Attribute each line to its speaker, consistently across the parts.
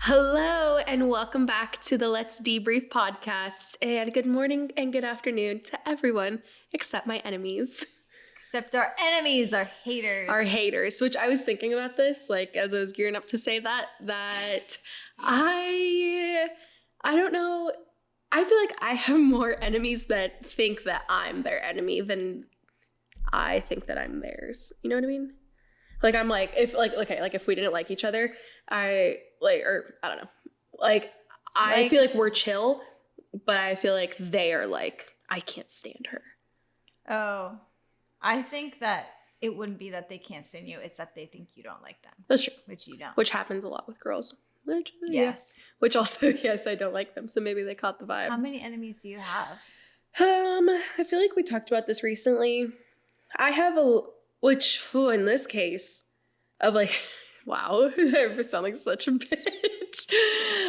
Speaker 1: Hello and welcome back to the Let's Debrief podcast. And good morning and good afternoon to everyone except my enemies.
Speaker 2: Except our enemies, our haters.
Speaker 1: Our haters, which I was thinking about this, like as I was gearing up to say that I don't know. I feel like I have more enemies that think that I'm their enemy than I think that I'm theirs. You know what I mean? Like I'm like, if like, okay, like if we didn't like each other, I don't know. Like I feel like we're chill, but I feel like they are like, I can't stand her.
Speaker 2: Oh, I think that it wouldn't be that they can't stand you. It's that they think you don't like them.
Speaker 1: That's true.
Speaker 2: Which you don't.
Speaker 1: Which happens a lot with girls.
Speaker 2: Yes.
Speaker 1: Yeah. Which also, yes, I don't like them. So maybe they caught the vibe.
Speaker 2: How many enemies do you have?
Speaker 1: I feel like we talked about this recently. I have in this case, of like, wow, I sound like such a bitch.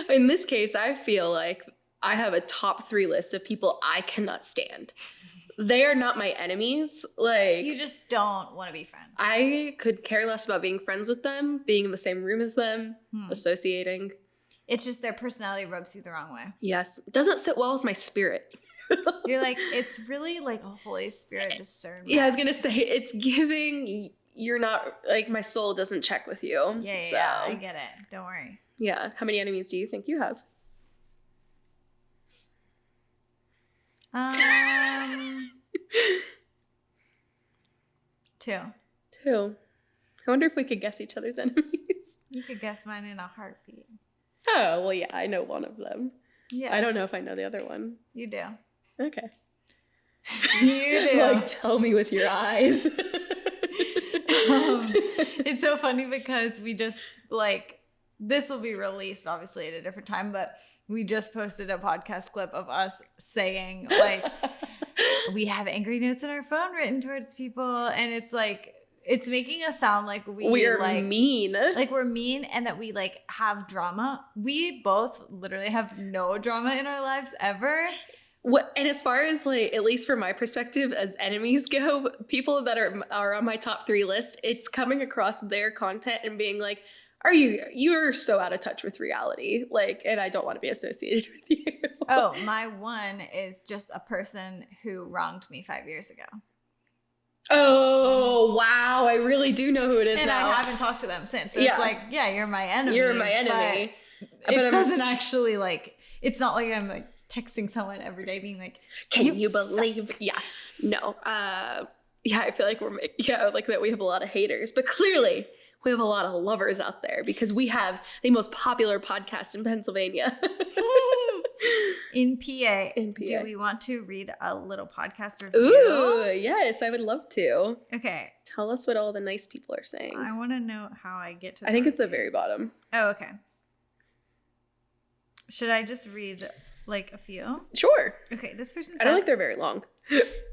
Speaker 1: In this case, I feel like I have a top 3 list of people I cannot stand. They are not my enemies. Like,
Speaker 2: you just don't want to be friends.
Speaker 1: I could care less about being friends with them, being in the same room as them, associating.
Speaker 2: It's just their personality rubs you the wrong way.
Speaker 1: Yes. It doesn't sit well with my spirit.
Speaker 2: You're like, it's really like a Holy Spirit discernment.
Speaker 1: Yeah, I was going to say, it's giving, you're not, like, my soul doesn't check with you.
Speaker 2: Yeah, I get it. Don't worry.
Speaker 1: Yeah. How many enemies do you think you have?
Speaker 2: 2.
Speaker 1: 2. I wonder if we could guess each other's enemies.
Speaker 2: You could guess mine in a heartbeat.
Speaker 1: Oh, well, yeah, I know one of them.
Speaker 2: Yeah.
Speaker 1: I don't know if I know the other one.
Speaker 2: You do.
Speaker 1: Okay.
Speaker 2: You do.
Speaker 1: Like, tell me with your eyes.
Speaker 2: It's so funny because we just, like, this will be released obviously at a different time, but we just posted a podcast clip of us saying, like, we have angry notes in our phone written towards people, and it's like, it's making us sound like we're like
Speaker 1: mean.
Speaker 2: Like we're mean and that we like have drama. We both literally have no drama in our lives ever.
Speaker 1: And as far as, like, at least from my perspective, as enemies go, people that are on my top 3 list, it's coming across their content and being like, you're so out of touch with reality, like, and I don't want to be associated with you.
Speaker 2: Oh, my one is just a person who wronged me 5 years ago.
Speaker 1: Oh, wow. I really do know who it is
Speaker 2: and
Speaker 1: now.
Speaker 2: I haven't talked to them since. So it's like, yeah, you're my enemy.
Speaker 1: You're my enemy.
Speaker 2: But it doesn't actually, like, it's not like I'm like texting someone every day being like,
Speaker 1: can you believe? Yeah. No. Yeah, I feel like like that we have a lot of haters, but clearly we have a lot of lovers out there because we have the most popular podcast in Pennsylvania.
Speaker 2: In PA. Do we want to read a little podcast review?
Speaker 1: Ooh, yes, I would love to.
Speaker 2: Okay.
Speaker 1: Tell us what all the nice people are saying.
Speaker 2: I want to know how I get to
Speaker 1: I think it's the very bottom.
Speaker 2: Oh, okay. Should I just read like a few?
Speaker 1: Sure.
Speaker 2: Okay, this person says,
Speaker 1: I don't think they're very long.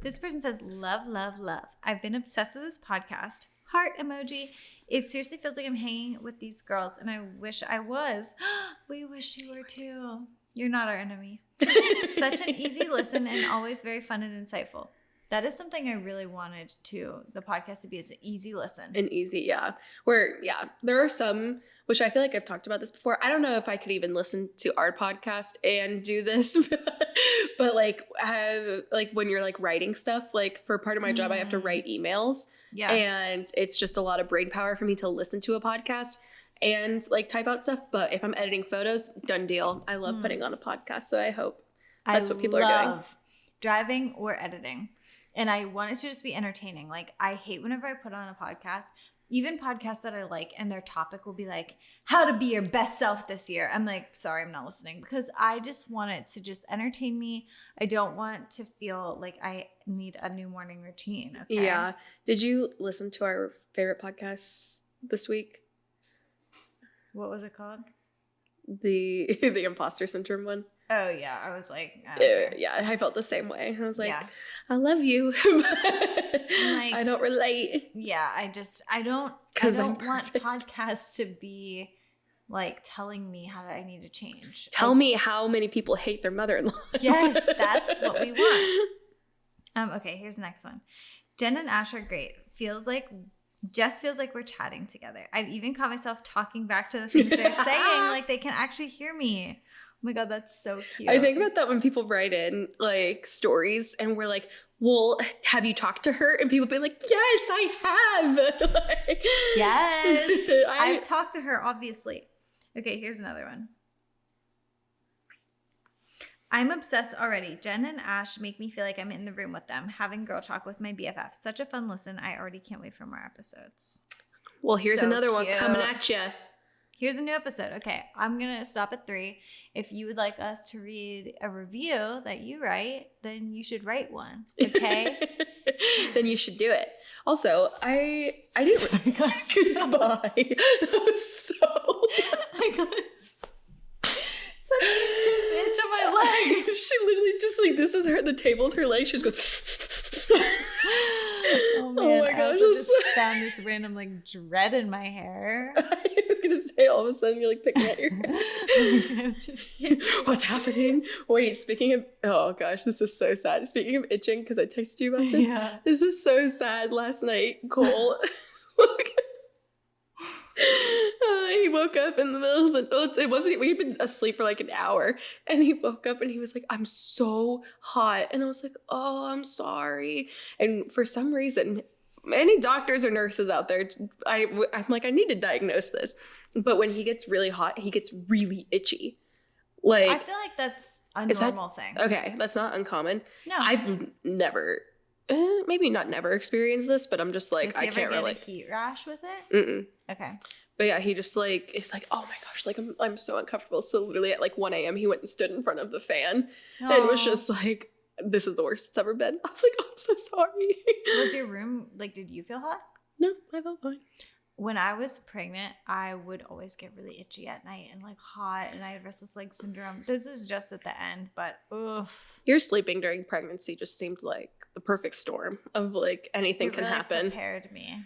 Speaker 2: This person says, love, love, love. I've been obsessed with this podcast. Heart emoji. It seriously feels like I'm hanging with these girls, and I wish I was. We wish you were too. You're not our enemy. Such an easy listen and always very fun and insightful. That is something I really wanted the podcast to be, is an easy listen.
Speaker 1: An easy, yeah. There are some, which I feel like I've talked about this before. I don't know if I could even listen to our podcast and do this, but like when you're like writing stuff, like for part of my job, I have to write emails. Yeah. And it's just a lot of brain power for me to listen to a podcast and like type out stuff. But if I'm editing photos, done deal. I love putting on a podcast. So I hope that's what people are doing.
Speaker 2: Driving or editing. And I want it to just be entertaining. Like, I hate whenever I put on a podcast, even podcasts that I like, and their topic will be like, how to be your best self this year. I'm like, sorry, I'm not listening, because I just want it to just entertain me. I don't want to feel like I need a new morning routine. Okay?
Speaker 1: Yeah. Did you listen to our favorite podcast this week?
Speaker 2: What was it called?
Speaker 1: The imposter syndrome one.
Speaker 2: Oh, yeah. I was like,
Speaker 1: I felt the same way. I was like, I love you. Like, I don't relate.
Speaker 2: Yeah, I don't want podcasts to be like telling me how I need to change.
Speaker 1: Tell me how many people hate their mother-in-law.
Speaker 2: Yes, that's what we want. Okay, here's the next one. Jen and Ash are great. Feels like just feels like we're chatting together. I've even caught myself talking back to the things they're saying, like they can actually hear me. Oh my God, that's so cute.
Speaker 1: I think about that when people write in like stories and we're like, well, have you talked to her? And people be like, yes, I have. Like,
Speaker 2: yes. I've talked to her, obviously. Okay, here's another one. I'm obsessed already. Jen and Ash make me feel like I'm in the room with them, having girl talk with my BFF. Such a fun listen. I already can't wait for more episodes.
Speaker 1: Well, here's
Speaker 2: So
Speaker 1: another one
Speaker 2: cute.
Speaker 1: coming at you.
Speaker 2: Here's a new episode. Okay, I'm going to stop at 3. If you would like us to read a review that you write, then you should write one. Okay?
Speaker 1: Then you should do it. Also, I didn't. Goodbye. That was so.
Speaker 2: I got such an intense itch on my leg.
Speaker 1: She literally just like, this is her. The table's her leg. She's going.
Speaker 2: Oh man!
Speaker 1: my
Speaker 2: I
Speaker 1: gosh,
Speaker 2: also just found this random like dread in my hair.
Speaker 1: I was gonna say, all of a sudden you're like picking at your hair. What's happening? Wait, speaking of, oh gosh, this is so sad. Speaking of itching, because I texted you about this.
Speaker 2: Yeah.
Speaker 1: This is so sad. Last night, Cole, he woke up in the middle of the, it wasn't, we had been asleep for like an hour, and he woke up and he was like, I'm so hot. And I was like, oh, I'm sorry. And for some reason, any doctors or nurses out there, I'm like, I need to diagnose this. But when he gets really hot, he gets really itchy. Like,
Speaker 2: I feel like that's a normal thing.
Speaker 1: Okay, that's not uncommon.
Speaker 2: No,
Speaker 1: I've never, maybe not never experienced this, but I'm just like,
Speaker 2: Does he
Speaker 1: I can't
Speaker 2: ever get
Speaker 1: relate.
Speaker 2: a heat rash with it?
Speaker 1: Mm-mm.
Speaker 2: Okay.
Speaker 1: But yeah, he just like, it's like, oh my gosh, like I'm so uncomfortable. So literally at like 1 a.m. he went and stood in front of the fan and was just like, this is the worst it's ever been. I was like, oh, I'm so sorry.
Speaker 2: Was your room, like, did you feel hot?
Speaker 1: No, I felt fine.
Speaker 2: When I was pregnant, I would always get really itchy at night and like hot, and I had restless leg syndrome. This was just at the end, but oof.
Speaker 1: Your sleeping during pregnancy just seemed like the perfect storm of like anything
Speaker 2: It
Speaker 1: can
Speaker 2: really
Speaker 1: happen.
Speaker 2: Prepared me.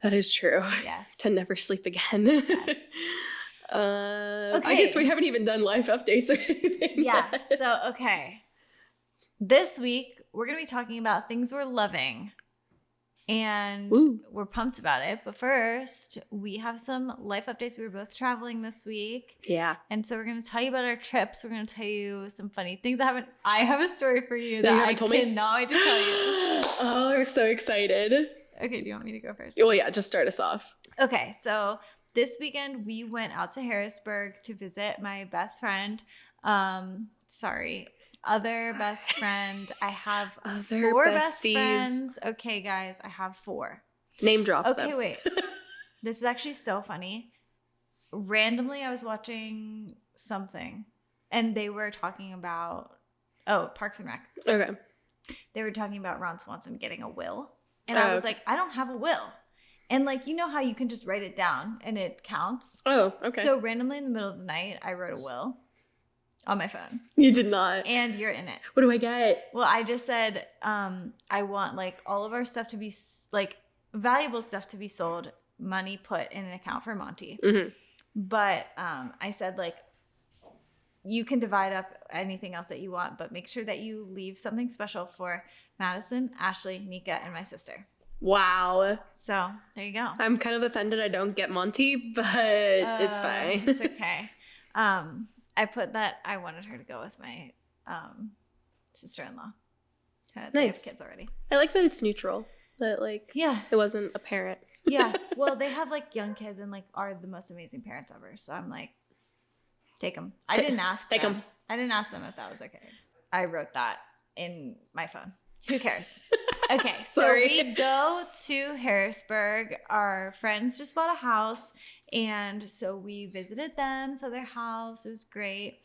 Speaker 1: That is true.
Speaker 2: Yes.
Speaker 1: To never sleep again.
Speaker 2: Yes.
Speaker 1: I guess we haven't even done life updates or anything.
Speaker 2: Yeah.
Speaker 1: yet.
Speaker 2: So, okay. This week, we're going to be talking about things we're loving. And
Speaker 1: Ooh.
Speaker 2: we're pumped about it. But first, we have some life updates. We were both traveling this week.
Speaker 1: Yeah.
Speaker 2: And so we're going to tell you about our trips. We're going to tell you some funny things that haven't. I have a story for you
Speaker 1: That you
Speaker 2: that
Speaker 1: haven't
Speaker 2: I
Speaker 1: told me?
Speaker 2: cannot wait to tell you.
Speaker 1: Oh, I'm so excited.
Speaker 2: Okay, do you want me to go first?
Speaker 1: Well, yeah, just start us off.
Speaker 2: Okay, so this weekend we went out to Harrisburg to visit my best friend. Other best friend. I have
Speaker 1: Other
Speaker 2: 4 best
Speaker 1: besties.
Speaker 2: friends. Okay, guys, I have 4.
Speaker 1: Name drop
Speaker 2: Okay,
Speaker 1: them.
Speaker 2: wait. This is actually so funny. Randomly, I was watching something, and they were talking about Parks and Rec.
Speaker 1: Okay.
Speaker 2: They were talking about Ron Swanson getting a will, and
Speaker 1: Oh,
Speaker 2: I was
Speaker 1: okay.
Speaker 2: like, I don't have a will. And like, you know how you can just write it down and it counts?
Speaker 1: Oh, okay.
Speaker 2: So randomly in the middle of the night, I wrote a will on my phone.
Speaker 1: You did not.
Speaker 2: And you're in it.
Speaker 1: What do I get?
Speaker 2: Well, I just said, I want like all of our stuff to be like valuable stuff to be sold, money put in an account for Monty.
Speaker 1: Mm-hmm.
Speaker 2: But I said like, you can divide up anything else that you want, but make sure that you leave something special for Madison, Ashley, Nika, and my sister.
Speaker 1: Wow.
Speaker 2: So there you go.
Speaker 1: I'm kind of offended I don't get Monty, but it's fine.
Speaker 2: It's okay. I put that I wanted her to go with my sister-in-law. They have
Speaker 1: Nice.
Speaker 2: kids already.
Speaker 1: I like that it's neutral. That like
Speaker 2: Yeah.
Speaker 1: it wasn't a parent.
Speaker 2: Yeah. Well, they have like young kids and like are the most amazing parents ever. So I'm like, take them. I didn't ask
Speaker 1: Take
Speaker 2: them.
Speaker 1: 'em.
Speaker 2: I didn't ask them if that was okay. I wrote that in my phone. Who cares? Okay, so
Speaker 1: Sorry.
Speaker 2: we go to Harrisburg. Our friends just bought a house, and so we visited them. So their house was great,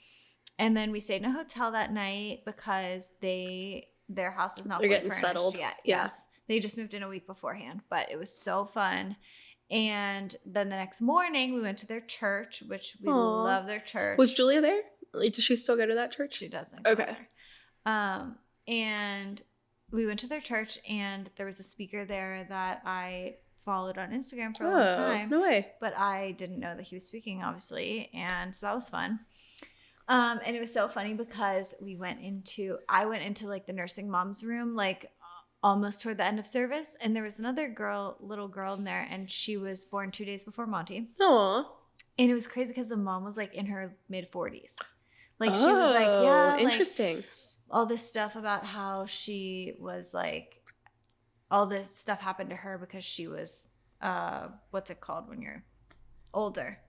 Speaker 2: and then we stayed in a hotel that night because their house is not
Speaker 1: They're
Speaker 2: fully
Speaker 1: getting
Speaker 2: furnished
Speaker 1: settled.
Speaker 2: yet.
Speaker 1: Yeah.
Speaker 2: Yes, they just moved in a week beforehand, but it was so fun. And then the next morning, we went to their church, which we
Speaker 1: Aw.
Speaker 2: love their church.
Speaker 1: Was Julia there? Like, does she still go to that church?
Speaker 2: She doesn't.
Speaker 1: Okay.
Speaker 2: And we went to their church, and there was a speaker there that I followed on Instagram for a long time.
Speaker 1: No way.
Speaker 2: But I didn't know that he was speaking, obviously. And so that was fun. And it was so funny because I went into like the nursing mom's room, like almost toward the end of service. And there was another little girl in there, and she was born 2 days before Monty.
Speaker 1: Aw.
Speaker 2: And it was crazy because the mom was like in her mid-40s. Like she was like, yeah,
Speaker 1: interesting.
Speaker 2: Like, all this stuff about how she was like, all this stuff happened to her because she was, what's it called when you're older?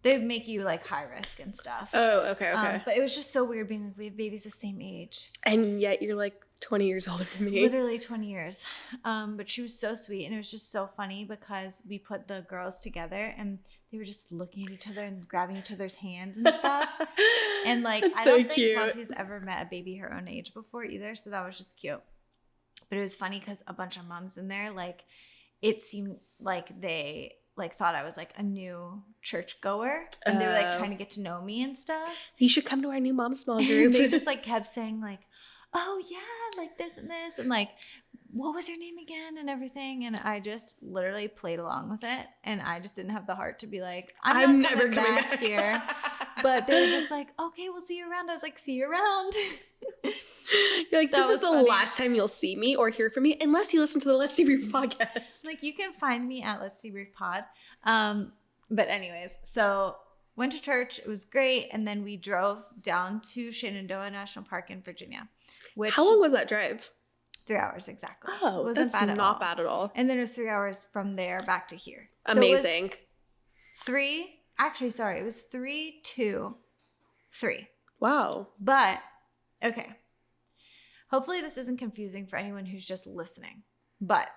Speaker 2: They make you like high risk and stuff.
Speaker 1: Oh, okay.
Speaker 2: But it was just so weird being like, we have babies the same age.
Speaker 1: And yet you're like 20 years older than me.
Speaker 2: Literally 20 years. But she was so sweet. And it was just so funny because we put the girls together and they were just looking at each other and grabbing each other's hands and stuff. And like,
Speaker 1: That's
Speaker 2: I
Speaker 1: so
Speaker 2: don't
Speaker 1: cute.
Speaker 2: think Monty's ever met a baby her own age before either. So that was just cute. But it was funny because a bunch of moms in there, like, it seemed like they like thought I was like a new church goer, and they were like trying to get to know me and stuff.
Speaker 1: You should come to our new mom small group.
Speaker 2: They just like kept saying like, oh yeah, like this and this, and like, what was your name again and everything. And I just literally played along with it, and I just didn't have the heart to be like, I'm not never coming back here. But they were just like, okay, we'll see you around. I was like, see you around.
Speaker 1: You're like, this is the
Speaker 2: funny.
Speaker 1: last time you'll see me or hear from me unless you listen to the Let's See Brief podcast.
Speaker 2: Like, you can find me at Let's See Brief Pod. But anyways, so went to church. It was great. And then we drove down to Shenandoah National Park in Virginia. Which,
Speaker 1: how long was that drive?
Speaker 2: 3 hours exactly.
Speaker 1: Oh,
Speaker 2: it wasn't
Speaker 1: that's
Speaker 2: bad
Speaker 1: not bad at all.
Speaker 2: And then it was 3 hours from there back to here.
Speaker 1: Amazing.
Speaker 2: So it was 3, 2, 3.
Speaker 1: Wow.
Speaker 2: But, okay. Hopefully this isn't confusing for anyone who's just listening. But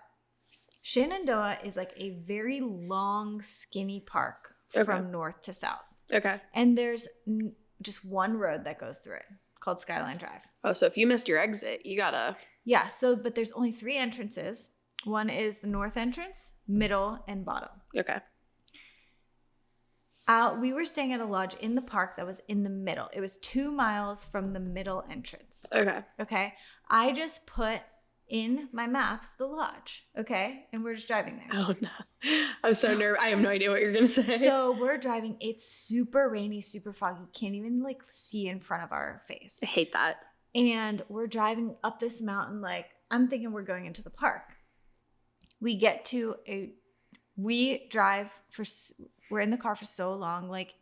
Speaker 2: Shenandoah is like a very long, skinny park from north to south.
Speaker 1: Okay.
Speaker 2: And there's just one road that goes through it called Skyline Drive.
Speaker 1: Oh, so if you missed your exit, you gotta...
Speaker 2: Yeah, but there's only 3 entrances. One is the north entrance, middle, and bottom.
Speaker 1: Okay.
Speaker 2: We were staying at a lodge in the park that was in the middle. It was 2 miles from the middle entrance. Okay. I just put in my maps the lodge. Okay. And we're just driving there.
Speaker 1: Oh, no. I'm so nervous. I have no idea what you're going to say.
Speaker 2: So we're driving. It's super rainy, super foggy. Can't even like see in front of our face.
Speaker 1: I hate that.
Speaker 2: And we're driving up this mountain. Like, I'm thinking we're going into the park. We get to we're in the car for so long. Like,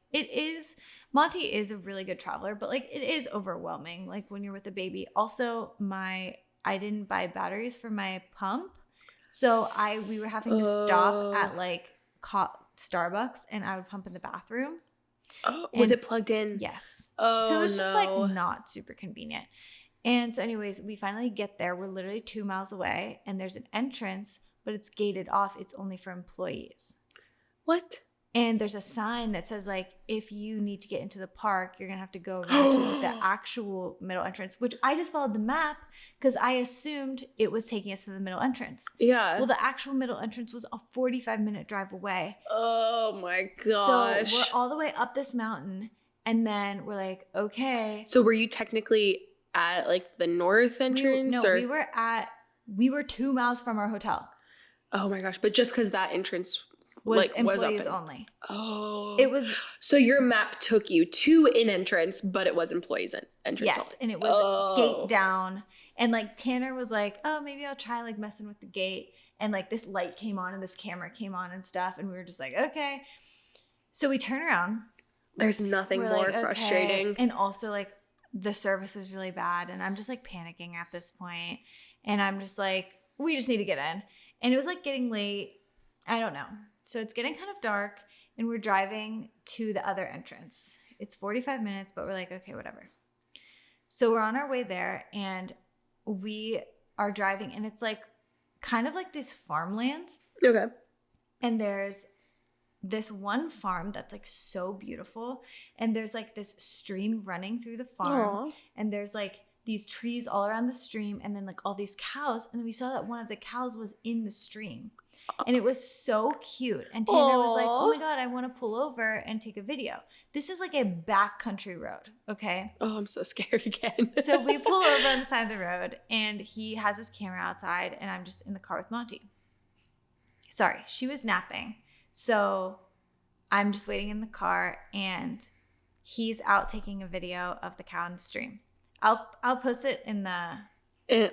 Speaker 2: Monty is a really good traveler, but like, it is overwhelming. Like when you're with a baby. Also, I didn't buy batteries for my pump. So we were having to stop at like Starbucks, and I would pump in the bathroom.
Speaker 1: Oh, with it plugged in?
Speaker 2: Yes.
Speaker 1: Oh,
Speaker 2: so it was just like not super convenient. And so anyways, we finally get there. We're literally 2 miles away, and there's an entrance, but it's gated off. It's only for employees.
Speaker 1: What?
Speaker 2: And there's a sign that says like, if you need to get into the park, you're going to have to go around to the actual middle entrance, which I just followed the map because I assumed it was taking us to the middle entrance.
Speaker 1: Yeah.
Speaker 2: Well, the actual middle entrance was a 45-minute drive away.
Speaker 1: Oh my gosh.
Speaker 2: So we're all the way up this mountain, and then we're like, okay.
Speaker 1: So were you technically at like the north entrance?
Speaker 2: We were 2 miles from our hotel.
Speaker 1: Oh my gosh. But just because that entrance
Speaker 2: was employees only.
Speaker 1: Oh.
Speaker 2: It was.
Speaker 1: So your map took you to an entrance, but it was employees entrance
Speaker 2: Yes,
Speaker 1: only.
Speaker 2: and it was gate down. And like Tanner was like, oh, maybe I'll try like messing with the gate. And like this light came on and this camera came on and stuff. And we were just like, okay. So we turn around.
Speaker 1: There's nothing more frustrating.
Speaker 2: And also like the service was really bad. And I'm just like panicking at this point. And I'm just like, we just need to get in. And it was like getting late. I don't know. So it's getting kind of dark, and we're driving to the other entrance. It's 45 minutes, but we're like, okay, whatever. So we're on our way there, and we are driving, and it's like kind of like these farmlands.
Speaker 1: Okay.
Speaker 2: And there's this one farm that's like so beautiful, and there's like this stream running through the farm.
Speaker 1: Aww.
Speaker 2: And there's like these trees all around the stream, and then like all these cows. And then we saw that one of the cows was in the stream. And it was so cute. And Tanner was like, oh my God, I want to pull over and take a video. This is like a backcountry road, okay?
Speaker 1: Oh, I'm so scared again.
Speaker 2: So we pull over on the side of the road, and he has his camera outside, and I'm just in the car with Monty. Sorry, she was napping. So I'm just waiting in the car, and he's out taking a video of the cow in the stream. I'll post it in the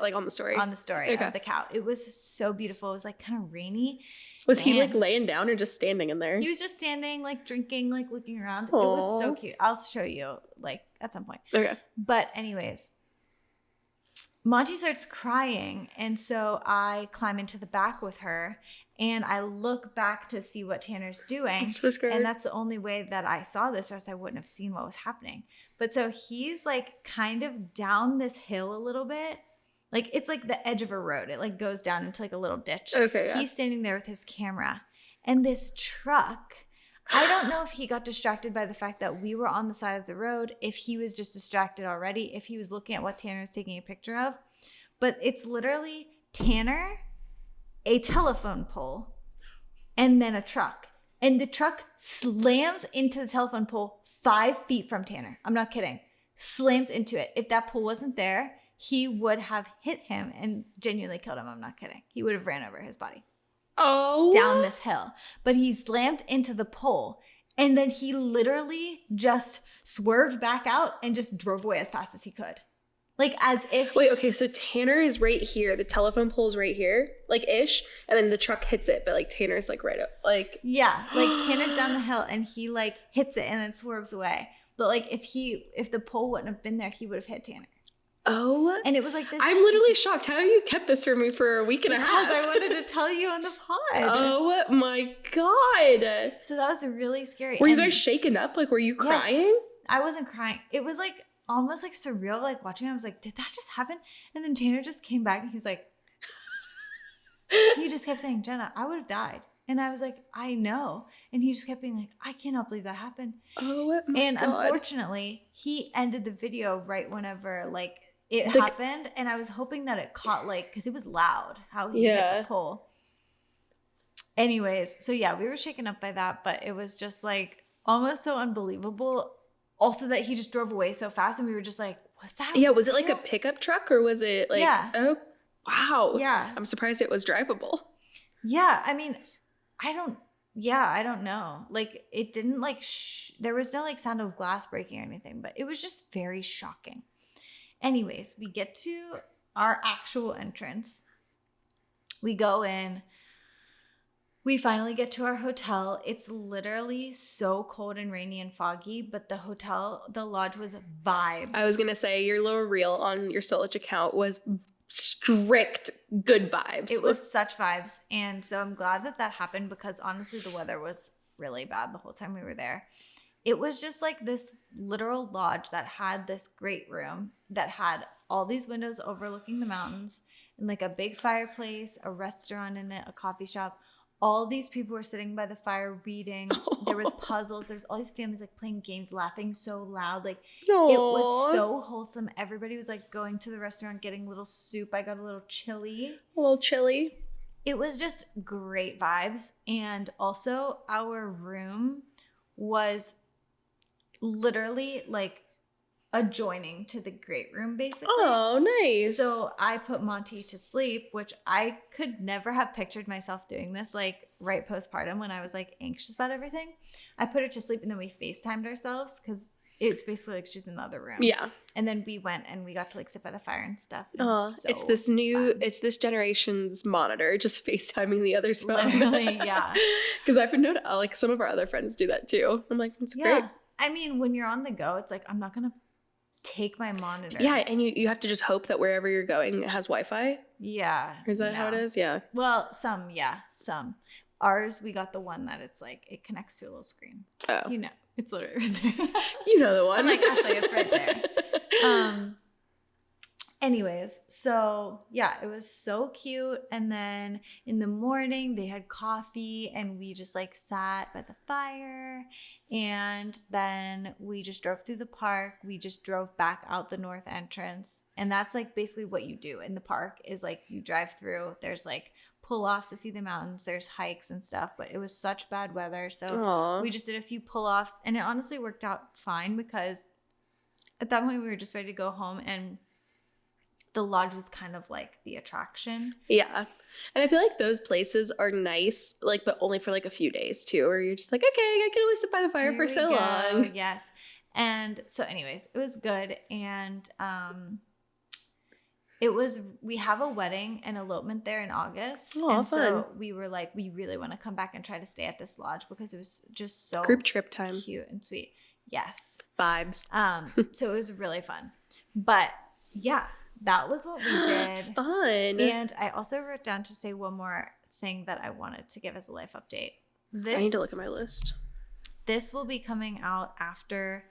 Speaker 1: Like on the story?
Speaker 2: On the story
Speaker 1: Okay.
Speaker 2: of the cow. It was so beautiful. It was like kind of rainy.
Speaker 1: Was he like
Speaker 2: And
Speaker 1: laying down or just standing in there?
Speaker 2: he was just standing, like drinking, like looking around. It was so
Speaker 1: Aw.
Speaker 2: cute. I'll show you like at some point.
Speaker 1: Okay.
Speaker 2: But anyways, Monty starts crying. And so I climb into the back with her and I look back to see what Tanner's doing.
Speaker 1: I'm so scared.
Speaker 2: And that's the only way that I saw this, or else I wouldn't have seen what was happening. But so he's like kind of down this hill a little bit. Like it's like the edge of a road. It like goes down into like a little ditch.
Speaker 1: Okay, yeah.
Speaker 2: He's standing there with his camera. And this truck, I don't know if he got distracted by the fact that we were on the side of the road, if he was just distracted already, if he was looking at what Tanner was taking a picture of. But it's literally Tanner, a telephone pole, and then a truck. And the truck slams into the telephone pole 5 feet from Tanner. I'm not kidding. Slams into it. If that pole wasn't there, he would have hit him and genuinely killed him. I'm not kidding. He would have ran over his body.
Speaker 1: Oh.
Speaker 2: Down this hill. But he slammed into the pole. And then he literally just swerved back out and just drove away as fast as he could. Like as if...
Speaker 1: Wait, okay, so Tanner is right here. The telephone pole's right here, like ish. And then the truck hits it, but like Tanner's like right up. Like...
Speaker 2: Yeah, like Tanner's down the hill and he like hits it and then swerves away. But like if the pole wouldn't have been there, he would have hit Tanner.
Speaker 1: Oh.
Speaker 2: And it was like this.
Speaker 1: I'm literally shocked. How have you kept this from me for a week and a half?
Speaker 2: Because I wanted to tell you on the pod.
Speaker 1: Oh my God.
Speaker 2: So that was really scary.
Speaker 1: Were you
Speaker 2: And
Speaker 1: guys shaken up? Like, were you
Speaker 2: Yes.
Speaker 1: crying?
Speaker 2: I wasn't crying. It was like almost like surreal, like watching it. I was like, did that just happen? And then Tanner just came back and he was like, he just kept saying, Jenna, I would have died. And I was like, I know. And he just kept being like, I cannot believe that happened.
Speaker 1: Oh my
Speaker 2: And
Speaker 1: God.
Speaker 2: unfortunately, he ended the video right whenever like it
Speaker 1: Like-
Speaker 2: happened. And I was hoping that it caught like, because it was loud how he hit
Speaker 1: Yeah.
Speaker 2: the pole. Anyways, so yeah, we were shaken up by that, but it was just like almost so unbelievable. Also that he just drove away so fast and we were just like, was that?
Speaker 1: Yeah, was it like a
Speaker 2: real?
Speaker 1: pickup truck or was it like...
Speaker 2: Yeah.
Speaker 1: Oh, wow.
Speaker 2: Yeah.
Speaker 1: I'm surprised it was drivable.
Speaker 2: Yeah. I mean, I don't know. Like it didn't like, there was no like sound of glass breaking or anything, but it was just very shocking. Anyways, we get to our actual entrance. We go in. We finally get to our hotel. It's literally so cold and rainy and foggy, but the lodge was vibes.
Speaker 1: I was going to say your little reel on your Solich account was strict good vibes.
Speaker 2: It was such vibes. And so I'm glad that happened because honestly, the weather was really bad the whole time we were there. It was just like this literal lodge that had this great room that had all these windows overlooking the mountains and like a big fireplace, a restaurant in it, a coffee shop. All these people were sitting by the fire reading. There was puzzles. There's all these families like playing games, laughing so loud. Like it was so wholesome. Everybody was like going to the restaurant, getting a little soup. I got a little chili.
Speaker 1: A little chilly.
Speaker 2: It was just great vibes. And also our room was literally like adjoining to the great room basically.
Speaker 1: Oh, nice.
Speaker 2: So I put Monty to sleep, which I could never have pictured myself doing this like right postpartum when I was like anxious about everything. I put her to sleep and then we FaceTimed ourselves because it's basically like she was in the other room.
Speaker 1: Yeah.
Speaker 2: And then we went and we got to like sit by the fire and stuff.
Speaker 1: It's this it's this generation's monitor, just FaceTiming the other's phone.
Speaker 2: Literally, yeah.
Speaker 1: Because I've noticed like some of our other friends do that too. I'm like, it's great.
Speaker 2: I mean, when you're on the go, it's like, I'm not going to take my monitor.
Speaker 1: Yeah, and you have to just hope that wherever you're going it has Wi-Fi.
Speaker 2: Yeah.
Speaker 1: Is that how it is? Yeah.
Speaker 2: Well, some. Ours, we got the one that it's like, it connects to a little screen.
Speaker 1: Oh.
Speaker 2: You know, it's literally right there.
Speaker 1: You know the one.
Speaker 2: I'm like, Ashley, it's right there. Anyways, so yeah, it was so cute. And then in the morning they had coffee and we just like sat by the fire. And then we just drove through the park. We just drove back out the north entrance. And that's like basically what you do in the park is like you drive through. There's like pull-offs to see the mountains. There's hikes and stuff. But it was such bad weather. So
Speaker 1: Aww.
Speaker 2: we just did a few pull-offs. And it honestly worked out fine because at that point we were just ready to go home. And the lodge was kind of like the attraction.
Speaker 1: Yeah. And I feel like those places are nice, like, but only for like a few days too, where you're just like, okay, I can only sit by the fire for so long.
Speaker 2: Yes. And so anyways, it was good. And We have a wedding and elopement there in August.
Speaker 1: Oh,
Speaker 2: and
Speaker 1: fun.
Speaker 2: so we were like, we really want to come back and try to stay at this lodge because it was just so
Speaker 1: Group trip time.
Speaker 2: cute and sweet. Yes.
Speaker 1: Vibes.
Speaker 2: So it was really fun. But yeah, that was what we did.
Speaker 1: Fun.
Speaker 2: And I also wrote down to say one more thing that I wanted to give as a life update.
Speaker 1: I need to look at my list.
Speaker 2: This will be coming out after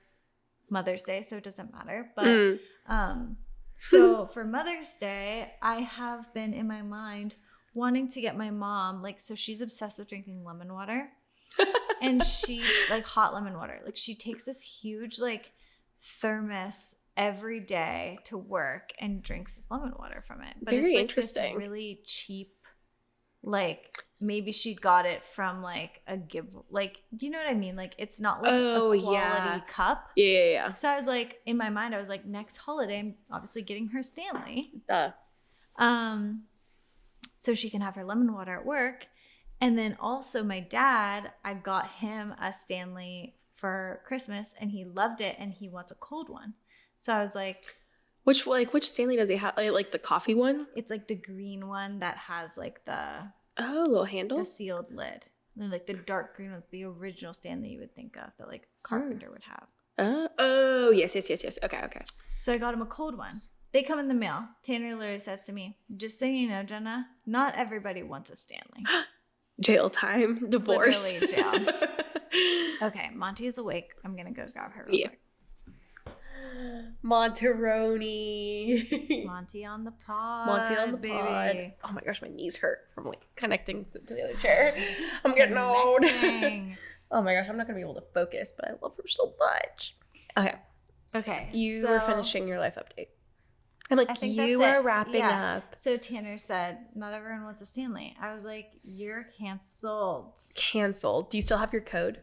Speaker 2: Mother's Day, so it doesn't matter. But so for Mother's Day, I have been in my mind wanting to get my mom, like, so she's obsessed with drinking lemon water. And she, like, hot lemon water. Like, she takes this huge, like, thermos every day to work and drinks this lemon water from it. But
Speaker 1: Very
Speaker 2: it's like
Speaker 1: interesting.
Speaker 2: this really cheap, like, maybe she got it from like a give, like, you know what I mean? Like, it's not like a quality cup.
Speaker 1: Yeah.
Speaker 2: So I was like, in my mind, I was like, next holiday, I'm obviously getting her Stanley. So she can have her lemon water at work. And then also my dad, I got him a Stanley for Christmas and he loved it and he wants a cold one. So I was like,
Speaker 1: which Stanley does he have? Like the coffee one?
Speaker 2: it's like the green one that has like the
Speaker 1: Little handle.
Speaker 2: sealed lid. And like the dark green with the original Stanley you would think of that like Carpenter would have.
Speaker 1: Yes. Okay.
Speaker 2: So I got him a cold one. They come in the mail. Tanner literally says to me, just so you know, Jenna, not everybody wants a Stanley.
Speaker 1: Jail time. Divorce.
Speaker 2: Literally jail. Okay, Monty is awake. I'm going to go grab her real quick.
Speaker 1: Monteroni.
Speaker 2: Monty on the pod.
Speaker 1: Monty on the
Speaker 2: baby.
Speaker 1: pod. Oh my gosh, my knees hurt from like connecting to the other chair. I'm getting old. Oh my gosh, I'm not going to be able to focus, but I love her so much. Okay. You were finishing your life update. I'm like,
Speaker 2: I think
Speaker 1: you
Speaker 2: that's
Speaker 1: are
Speaker 2: it.
Speaker 1: wrapping up.
Speaker 2: So Tanner said, not everyone wants a Stanley. I was like, you're canceled.
Speaker 1: Canceled. Do you still have your code?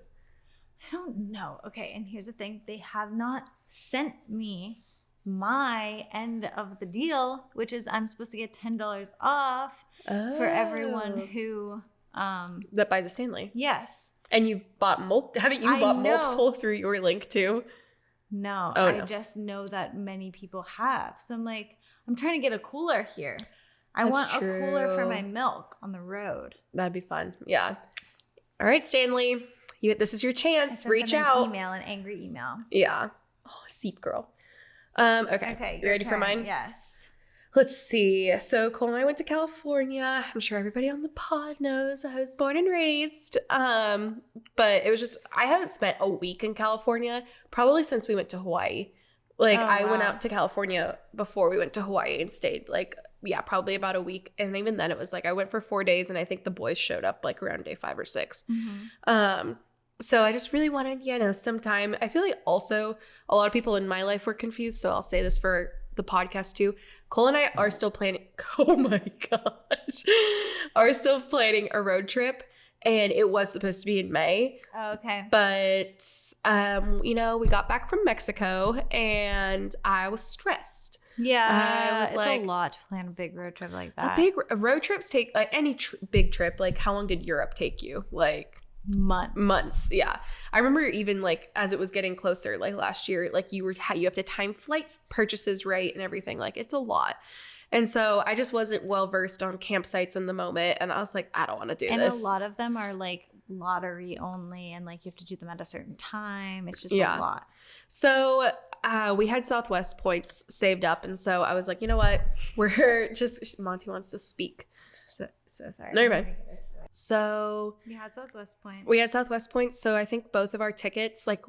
Speaker 2: I don't know. Okay, and here's the thing. They have not sent me my end of the deal, which is I'm supposed to get $10 off for everyone who
Speaker 1: that buys a Stanley.
Speaker 2: Yes.
Speaker 1: And you've bought haven't you bought multiple through your link too?
Speaker 2: No,
Speaker 1: Oh,
Speaker 2: I
Speaker 1: no.
Speaker 2: just know that many people have. So I'm like, I'm trying to get a cooler here. I
Speaker 1: That's
Speaker 2: want
Speaker 1: true.
Speaker 2: a cooler for my milk on the road.
Speaker 1: That'd be fun. Yeah. All right, Stanley. This is your
Speaker 2: I
Speaker 1: chance.
Speaker 2: sent
Speaker 1: Reach
Speaker 2: them
Speaker 1: out.
Speaker 2: An angry email.
Speaker 1: Yeah. Oh, Seep girl. Okay.
Speaker 2: Okay.
Speaker 1: You ready for mine?
Speaker 2: Yes.
Speaker 1: Let's see. So Cole and I went to California. I'm sure everybody on the pod knows I was born and raised. But it was just, I haven't spent a week in California probably since we went to Hawaii. Like I went out to California before we went to Hawaii and stayed like, probably about a week. And even then it was like, I went for 4 days and I think the boys showed up like around day 5 or 6.
Speaker 2: Mm-hmm.
Speaker 1: So I just really wanted, some time. I feel like also a lot of people in my life were confused. So I'll say this for the podcast too. Cole and I are still planning, oh my gosh, are still planning a road trip. And it was supposed to be in May.
Speaker 2: Oh, okay.
Speaker 1: But, we got back from Mexico and I was stressed.
Speaker 2: Yeah,
Speaker 1: was
Speaker 2: it's
Speaker 1: like-
Speaker 2: a lot to plan a big road trip like that.
Speaker 1: Road trips take, like any big trip, like how long did Europe take you? Like months. Yeah. I remember even like as it was getting closer, like last year, like you have to time flights, purchases right and everything. Like it's a lot. And so I just wasn't well versed on campsites in the moment. And I was like, I don't want to do this.
Speaker 2: And a lot of them are like lottery only and like you have to do them at a certain time. It's just a lot.
Speaker 1: So we had Southwest points saved up. And so I was like, you know what? Monty wants to speak.
Speaker 2: So sorry.
Speaker 1: No, you're fine. So
Speaker 2: We had Southwest
Speaker 1: points. So I think both of our tickets, like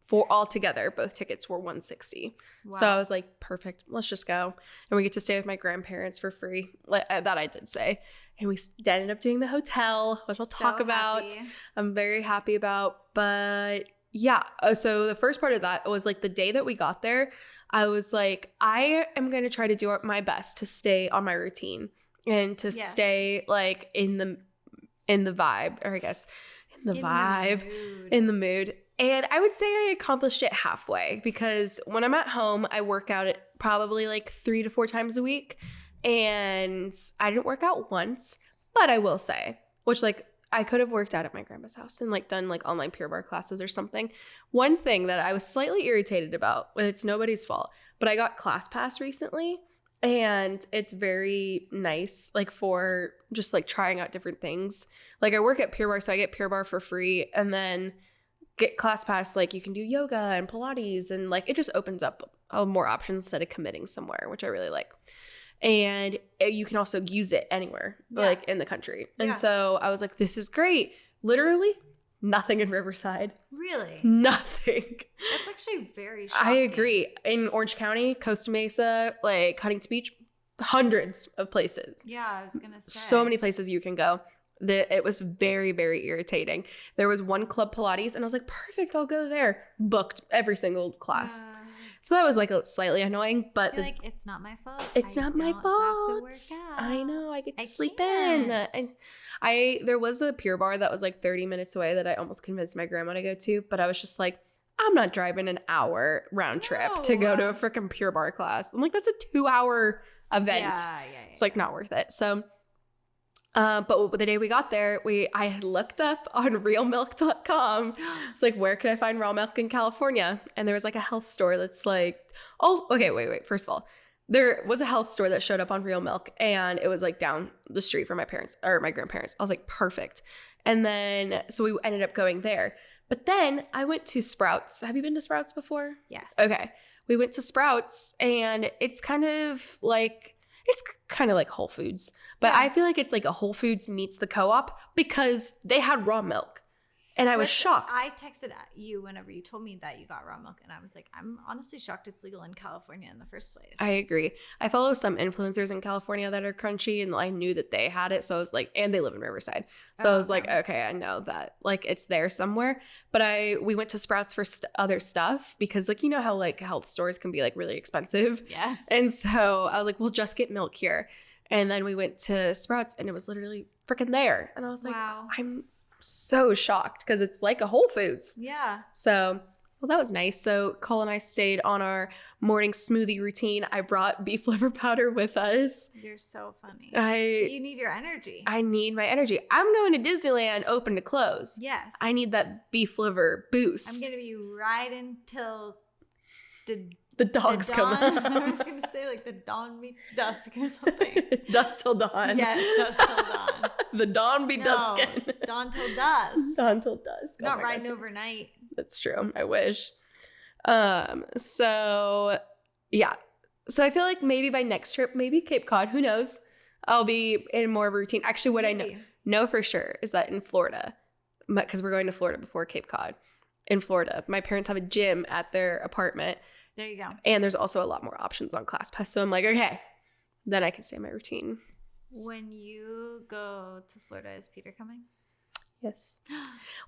Speaker 1: for all together, both tickets were $160.
Speaker 2: Wow.
Speaker 1: So I was like, perfect. Let's just go. And we get to stay with my grandparents for free. That I did say. And we ended up doing the hotel, which I'll talk about.
Speaker 2: Happy.
Speaker 1: I'm very happy about. But yeah, so the first part of that was like the day that we got there, I was like, I am going to try to do my best to stay on my routine and to stay like in the vibe, or I guess in the mood. And I would say I accomplished it halfway because when I'm at home, I work out at probably like 3 to 4 times a week. And I didn't work out once, but I will say, which like I could have worked out at my grandma's house and like done like online Pure Barre classes or something. One thing that I was slightly irritated about, it's nobody's fault, but I got ClassPass recently. And it's very nice, like for just like trying out different things. Like I work at Pure Barre, so I get Pure Barre for free, and then get ClassPass. Like you can do yoga and Pilates, and like it just opens up more options instead of committing somewhere, which I really like. And you can also use it anywhere, like in the country. And so I was like, this is great. Literally nothing in Riverside.
Speaker 2: Really?
Speaker 1: Nothing.
Speaker 2: That's actually very shocking.
Speaker 1: I agree. In Orange County, Costa Mesa, like Huntington Beach, hundreds of places.
Speaker 2: Yeah, I was going to say.
Speaker 1: So many places you can go. It was very, very irritating. There was one Club Pilates, and I was like, perfect, I'll go there. Booked every single class. So that was like slightly annoying, but
Speaker 2: like, it's not my fault.
Speaker 1: It's not my fault.
Speaker 2: Have to work out.
Speaker 1: I know. I get to sleep
Speaker 2: can't.
Speaker 1: in. And there was a Pure Barre that was like 30 minutes away that I almost convinced my grandma to go to, but I was just like, I'm not driving an hour round trip to go to a freaking Pure Barre class. I'm like, that's a 2-hour event.
Speaker 2: Yeah.
Speaker 1: It's like not worth it. So, but the day we got there, I had looked up on realmilk.com. It's like, where can I find raw milk in California? And there was like a health store that's like, oh, okay, wait. First of all, there was a health store that showed up on Real Milk, and it was like down the street from my parents or my grandparents. I was like, perfect. And then, so we ended up going there. But then I went to Sprouts. Have you been to Sprouts before?
Speaker 2: Yes.
Speaker 1: Okay. We went to Sprouts, and it's kind of like Whole Foods, but I feel like it's like a Whole Foods meets the co-op because they had raw milk, and I was shocked.
Speaker 2: I texted at you whenever you told me that you got raw milk, and I was like, I'm honestly shocked it's legal in California in the first place.
Speaker 1: I agree. I follow some influencers in California that are crunchy, and I knew that they had it, so I was like, and they live in Riverside, so I was like, okay, I know that like it's there somewhere. But we went to Sprouts for other stuff because like, you know how like health stores can be like really expensive.
Speaker 2: Yes.
Speaker 1: And so I was like, we'll just get milk here. And then we went to Sprouts, and it was literally freaking there. And I was like,
Speaker 2: wow.
Speaker 1: I'm so shocked because it's like a Whole Foods.
Speaker 2: Yeah.
Speaker 1: So, well, that was nice. So Cole and I stayed on our morning smoothie routine. I brought beef liver powder with us.
Speaker 2: You're so funny.
Speaker 1: You
Speaker 2: need your energy.
Speaker 1: I need my energy. I'm going to Disneyland open to close.
Speaker 2: Yes.
Speaker 1: I need that beef liver boost.
Speaker 2: I'm going to be right until
Speaker 1: the dogs come out.
Speaker 2: I was going to say like the dawn meets dusk or something.
Speaker 1: Dusk till dawn.
Speaker 2: Yes, dusk till dawn.
Speaker 1: The dawn be duskin'.
Speaker 2: Dawn till dusk.
Speaker 1: Dawn till dusk.
Speaker 2: Not riding overnight.
Speaker 1: That's true. I wish. So yeah. So I feel like maybe by next trip, maybe Cape Cod, who knows? I'll be in more of a routine. Actually, what I know for sure is that in Florida, because we're going to Florida before Cape Cod, in Florida, my parents have a gym at their apartment.
Speaker 2: There you go.
Speaker 1: And there's also a lot more options on ClassPass. So I'm like, okay, then I can stay in my routine.
Speaker 2: When you go to Florida, is Peter coming?
Speaker 1: Yes.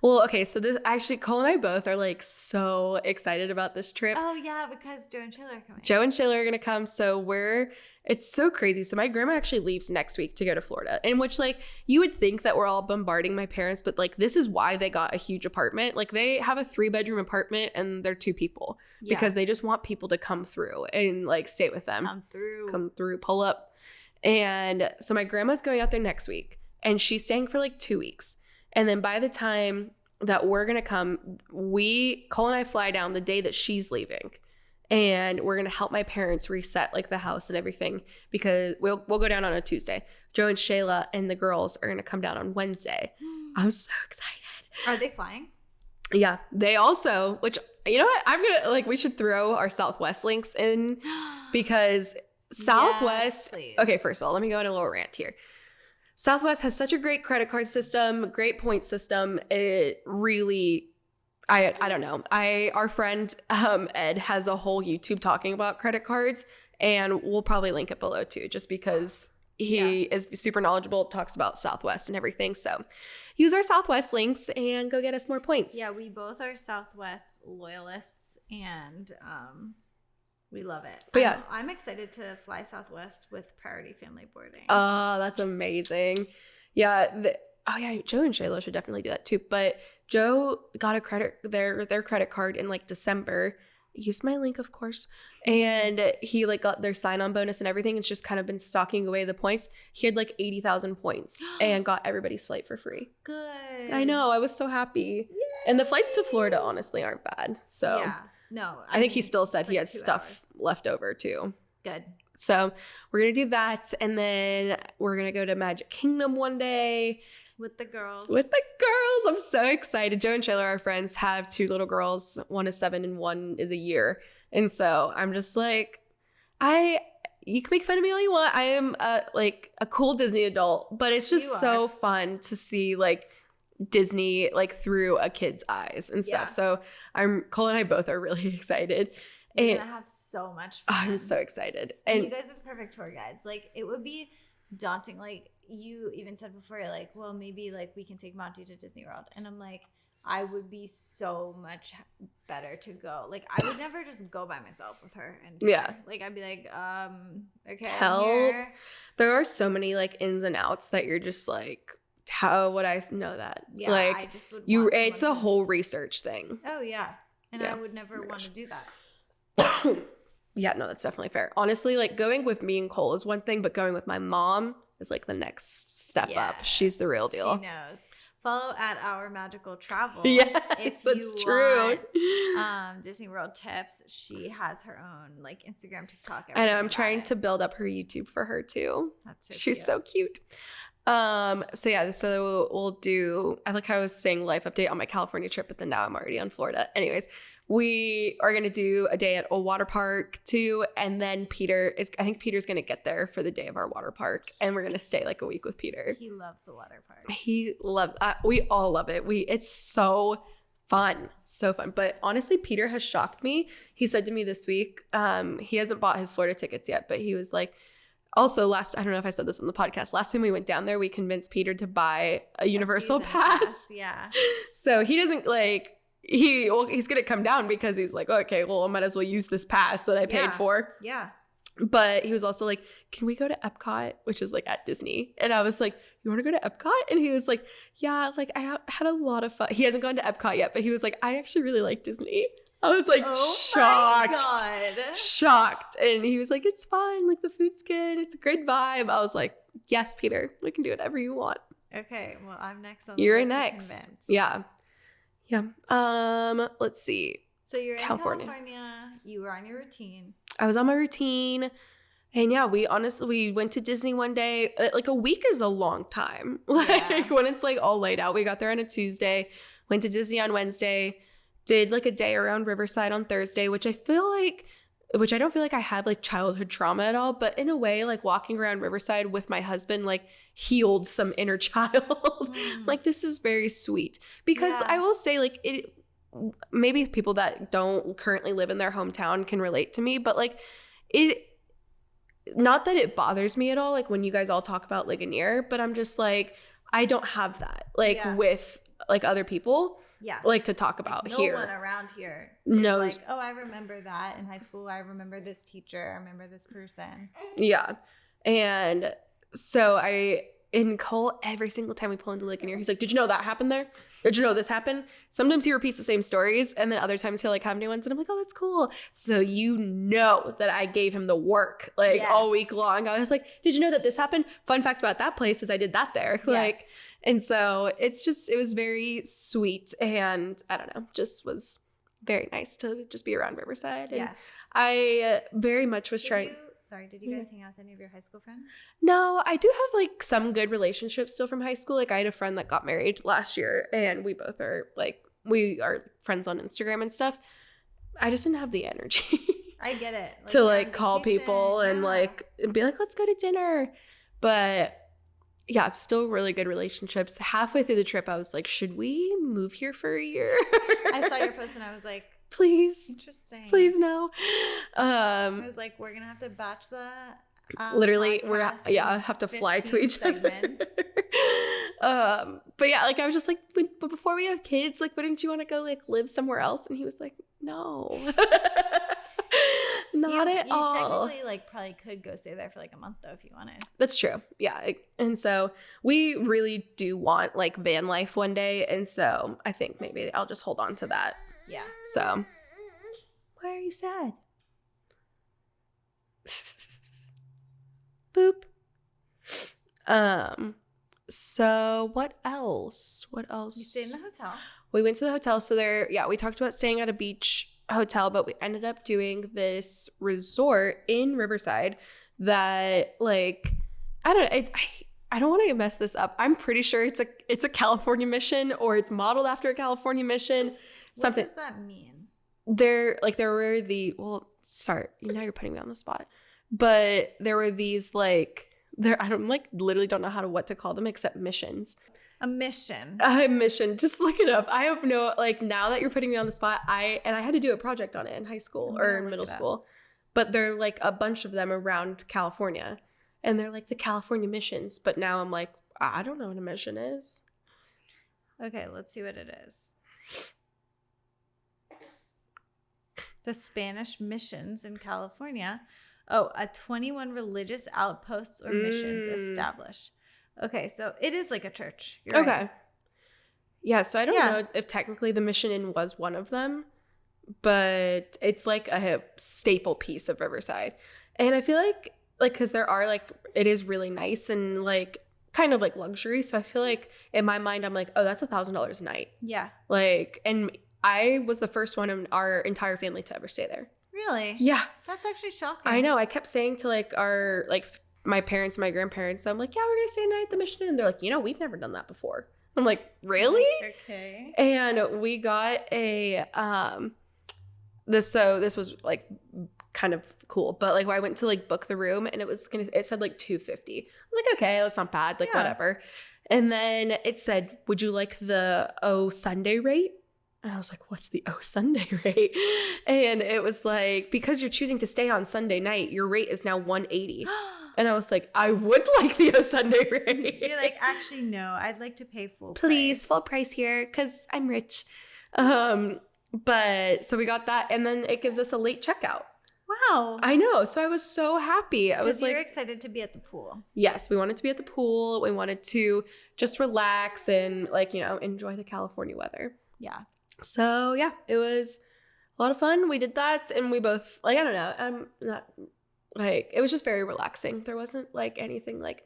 Speaker 1: Well, okay, so this actually, Cole and I both are like so excited about this trip.
Speaker 2: Oh yeah, because Joe and Shayla are coming.
Speaker 1: Joe and Shayla are gonna come, so it's so crazy. So my grandma actually leaves next week to go to Florida, in which like you would think that we're all bombarding my parents, but like this is why they got a huge apartment. Like they have a 3-bedroom apartment and they're 2 people because they just want people to come through and like stay with them. Come through, pull up. And so my grandma's going out there next week, and she's staying for like 2 weeks. And then by the time that we're going to come, Cole and I fly down the day that she's leaving. And we're going to help my parents reset like the house and everything, because we'll go down on a Tuesday. Joe and Shayla and the girls are going to come down on Wednesday. I'm so excited.
Speaker 2: Are they flying?
Speaker 1: Yeah. They also, which, you know what? I'm going to like, we should throw our Southwest links in because Southwest.
Speaker 2: Yes,
Speaker 1: okay, first of all, let me go on a little rant here. Southwest has such a great credit card system, great point system. It really, I don't know. Our friend Ed has a whole YouTube talking about credit cards, and we'll probably link it below too, just because he is super knowledgeable, talks about Southwest and everything. So use our Southwest links and go get us more points.
Speaker 2: Yeah, we both are Southwest loyalists, and we love it.
Speaker 1: But
Speaker 2: I'm excited to fly Southwest with priority family boarding.
Speaker 1: Oh, that's amazing. Yeah. Joe and Shayla should definitely do that too. But Joe got their credit card in like December. Used my link, of course. And he like got their sign-on bonus and everything. It's just kind of been stocking away the points. He had like 80,000 points and got everybody's flight for free.
Speaker 2: Good.
Speaker 1: I know. I was so happy. Yay. And the flights to Florida honestly aren't bad. So
Speaker 2: yeah. No.
Speaker 1: I think he still said he
Speaker 2: like
Speaker 1: had stuff left over too.
Speaker 2: Good.
Speaker 1: So we're going to do that. And then we're going to go to Magic Kingdom one day.
Speaker 2: With the girls.
Speaker 1: I'm so excited. Joe and Shayla, our friends, have 2 little girls. One is 7 and one is a year. And so I'm just like, you can make fun of me all you want. I am like a cool Disney adult, but it's just so fun to see like Disney like through a kid's eyes and stuff. So Cole and I both are really excited.
Speaker 2: We're gonna have so much fun.
Speaker 1: I'm so excited.
Speaker 2: And you guys are the perfect tour guides. Like, it would be daunting. Like, you even said before, you're like, well, maybe like we can take Monty to Disney World. And I'm like, I would be so much better to go. Like, I would never just go by myself with her. And like, I'd be like, okay,
Speaker 1: help. There are so many like ins and outs that you're just like, how would I know that?
Speaker 2: Yeah,
Speaker 1: like,
Speaker 2: I just would.
Speaker 1: It's a whole research thing.
Speaker 2: Oh yeah, and I would never want to do that.
Speaker 1: Yeah, no, that's definitely fair. Honestly, like going with me and Cole is one thing, but going with my mom is like the next step up. She's the real deal.
Speaker 2: She knows. Follow at Our Magical Travel.
Speaker 1: Yes,
Speaker 2: if
Speaker 1: that's
Speaker 2: you
Speaker 1: true.
Speaker 2: Want, Disney World tips. She has her own like Instagram, TikTok.
Speaker 1: I know. I'm trying to build up her YouTube for her too.
Speaker 2: That's
Speaker 1: She's so cute. So we'll do, I like how I was saying life update on my California trip, but then now I'm already on Florida. Anyways, we are going to do a day at a water park too. And then I think Peter's going to get there for the day of our water park. And we're going to stay like a week with Peter.
Speaker 2: He loves the water park.
Speaker 1: We all love it. It's so fun. So fun. But honestly, Peter has shocked me. He said to me this week, he hasn't bought his Florida tickets yet, but he was like, also, I don't know if I said this on the podcast. Last time we went down there, we convinced Peter to buy a Universal pass.
Speaker 2: Yeah.
Speaker 1: So he doesn't like, he's going to come down because he's like, okay, well, I might as well use this pass that I paid for.
Speaker 2: Yeah.
Speaker 1: But he was also like, can we go to Epcot, which is like at Disney? And I was like, you want to go to Epcot? And he was like, yeah, like I had a lot of fun. He hasn't gone to Epcot yet, but he was like, I actually really like Disney. I was like, shocked.
Speaker 2: My God.
Speaker 1: Shocked. And he was like, it's fine. Like the food's good. It's a good vibe. I was like, yes, Peter, we can do whatever you want.
Speaker 2: Okay. Well, I'm next on the
Speaker 1: You're
Speaker 2: list
Speaker 1: next. Yeah. Let's see.
Speaker 2: So you're in California. You were on your routine.
Speaker 1: I was on my routine. And yeah, we went to Disney one day. Like a week is a long time. Like when it's like all laid out. We got there on a Tuesday, went to Disney on Wednesday, did like a day around Riverside on Thursday, which I don't feel like I had like childhood trauma at all, but in a way, like walking around Riverside with my husband, like healed some inner child. Like this is very sweet because I will say like maybe people that don't currently live in their hometown can relate to me, but like not that it bothers me at all. Like when you guys all talk about Ligonier, but I'm just like, I don't have that with like other people. Yeah. Like to talk about here.
Speaker 2: No one around here is like, oh, I remember that in high school. I remember this teacher. I remember this person.
Speaker 1: Yeah. And so in Cole, every single time we pull into Ligonier, he's like, did you know that happened there? Did you know this happened? Sometimes he repeats the same stories and then other times he'll like have new ones and I'm like, oh, that's cool. So you know that I gave him the work like all week long. I was like, did you know that this happened? Fun fact about that place is I did that there. Like, and so it was very sweet and I don't know, just was very nice to just be around Riverside. And I very much was trying.
Speaker 2: Did you guys hang out with any of your high school friends?
Speaker 1: No, I do have like some good relationships still from high school. Like I had a friend that got married last year and we both are like, we are friends on Instagram and stuff. I just didn't have the energy.
Speaker 2: I get it.
Speaker 1: Like, to like call people and like and be like, let's go to dinner. But yeah, still really good relationships. Halfway through the trip, I was like, should we move here for a year?
Speaker 2: I saw your post and I was like,
Speaker 1: please.
Speaker 2: Interesting.
Speaker 1: Please no.
Speaker 2: I was like, we're going to have to batch that.
Speaker 1: Literally, I have to fly to each segments. Other. But yeah, like I was just like, but before we have kids, like, wouldn't you want to go like live somewhere else? And he was like, no. Not at all.
Speaker 2: You technically like probably could go stay there for like a month though if you wanted.
Speaker 1: That's true. Yeah. And so we really do want like van life one day. And so I think maybe I'll just hold on to that.
Speaker 2: Yeah.
Speaker 1: So why are you sad? Boop. So what else?
Speaker 2: You stayed in the hotel.
Speaker 1: We went to the hotel. So we talked about staying at a beach hotel, but we ended up doing this resort in Riverside that like, I don't want to mess this up. I'm pretty sure it's a California mission, or it's modeled after a California mission. Something.
Speaker 2: What does that mean?
Speaker 1: There were sorry, now you're putting me on the spot. But there were these like, literally don't know what to call them except missions.
Speaker 2: A mission.
Speaker 1: A mission. Just look it up. I have no, like, now that you're putting me on the spot, I had to do a project on it in high school or in middle school. But there are like a bunch of them around California. And they're like the California missions. But now I'm like, I don't know what a mission is.
Speaker 2: Okay, let's see what it is. The Spanish missions in California. Oh, a 21 religious outposts or missions established. Okay, so it is like a church. You're
Speaker 1: okay.
Speaker 2: Right.
Speaker 1: Yeah, so I don't know if technically the Mission Inn was one of them, but it's like a staple piece of Riverside. And I feel like because there are like, it is really nice and like kind of like luxury. So I feel like in my mind, I'm like, oh, that's $1,000 a night. Yeah. Like, and I was the first one in our entire family to ever stay there.
Speaker 2: Really?
Speaker 1: Yeah.
Speaker 2: That's actually shocking.
Speaker 1: I know. I kept saying to like my parents, my grandparents, I'm like, yeah, we're going to stay a night at the Mission Inn. And they're like, we've never done that before. I'm like, really?
Speaker 2: Okay.
Speaker 1: And we got a, this was like kind of cool, but like I went to like book the room and it said like $250. I was like, okay, that's not bad. Like whatever. And then it said, would you like the Sunday rate? And I was like, what's the Sunday rate? And it was like, because you're choosing to stay on Sunday night, your rate is now $180. And I was like, I would like the Sunday rate.
Speaker 2: You're like, actually, no, I'd like to pay full
Speaker 1: Please, full price here, because I'm rich. But so we got that, and then it gives us a late checkout. Wow. I know. So I was so happy. I was like,
Speaker 2: you're excited to be at the pool.
Speaker 1: Yes, we wanted to be at the pool. We wanted to just relax and like, enjoy the California weather. Yeah. So yeah, it was a lot of fun. We did that, and we both like, I don't know. I'm not like, it was just very relaxing. There wasn't like anything like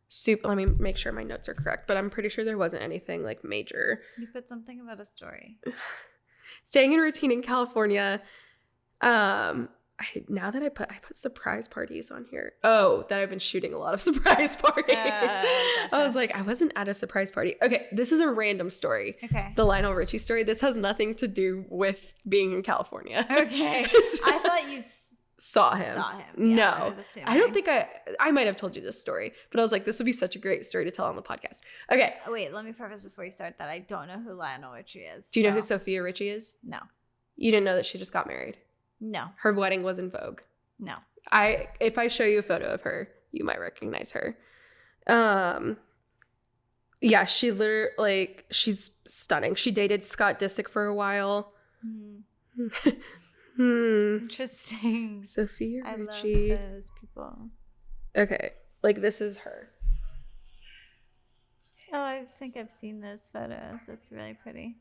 Speaker 1: super. Let me make sure my notes are correct, but I'm pretty sure there wasn't anything like major.
Speaker 2: You put something about a story.
Speaker 1: Staying in routine in California. Now that I put surprise parties on here. Oh, that I've been shooting a lot of surprise parties. Gotcha. I was like, I wasn't at a surprise party. Okay, this is a random story. Okay. The Lionel Richie story. This has nothing to do with being in California. Okay.
Speaker 2: So, I thought you
Speaker 1: saw him.
Speaker 2: Yeah,
Speaker 1: no. I don't think I might have told you this story, but I was like, this would be such a great story to tell on the podcast. Okay.
Speaker 2: Wait, let me preface before you start that I don't know who Lionel Richie is.
Speaker 1: Do you know who Sophia Richie is? No. You didn't know that she just got married? No. Her wedding was in Vogue. No. If I show you a photo of her, you might recognize her. Yeah, she literally, like, she's stunning. She dated Scott Disick for a while.
Speaker 2: Interesting.
Speaker 1: Sophia Richie.
Speaker 2: I love those people.
Speaker 1: Okay, like this is her.
Speaker 2: Oh, I think I've seen those photos. That's really pretty.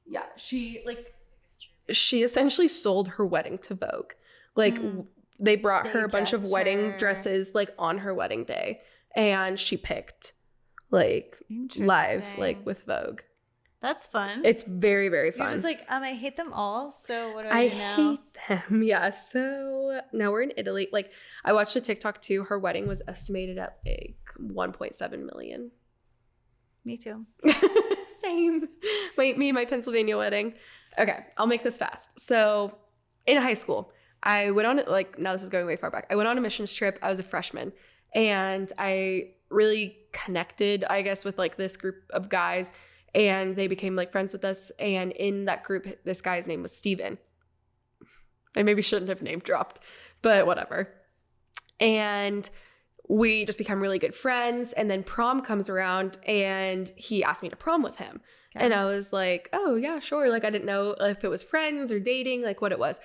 Speaker 1: Yeah, she essentially sold her wedding to Vogue. Like they brought her a bunch of wedding dresses like on her wedding day, and she picked like live like with Vogue.
Speaker 2: That's fun.
Speaker 1: It's very, very fun.
Speaker 2: You're just like, I hate them all. So what do I do now?
Speaker 1: I hate them. Yeah. So now we're in Italy. Like I watched a TikTok too. Her wedding was estimated at like 1.7 million.
Speaker 2: Me too.
Speaker 1: Same. Me and my Pennsylvania wedding. Okay, I'll make this fast. So in high school, I went on, like, now this is going way far back. I went on a missions trip. I was a freshman, and I really connected, I guess, with like this group of guys, and they became like friends with us. And in that group, this guy's name was Steven. I maybe shouldn't have name dropped, but whatever. And we just become really good friends. And then prom comes around, and he asked me to prom with him. Okay. And I was like, oh, yeah, sure. Like, I didn't know if it was friends or dating, like what it was.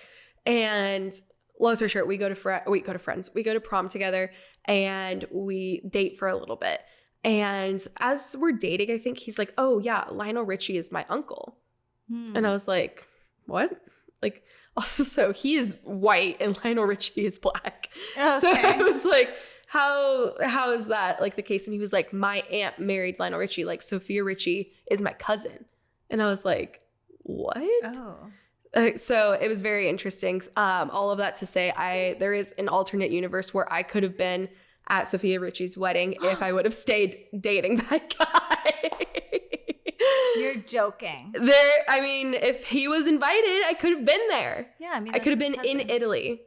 Speaker 1: And long story short, we go to prom together, and we date for a little bit. And as we're dating, I think he's like, oh, yeah, Lionel Richie is my uncle. And I was like, what? Like, also, he is white and Lionel Richie is black. Okay. So I was like, how is that like the case? And he was like, my aunt married Lionel Richie. Like Sophia Richie is my cousin. And I was like, what? Oh. So it was very interesting. All of that to say, there is an alternate universe where I could have been at Sophia Richie's wedding if I would have stayed dating that guy.
Speaker 2: You're joking.
Speaker 1: I mean, if he was invited, I could have been there.
Speaker 2: Yeah, I mean,
Speaker 1: I could have been in Italy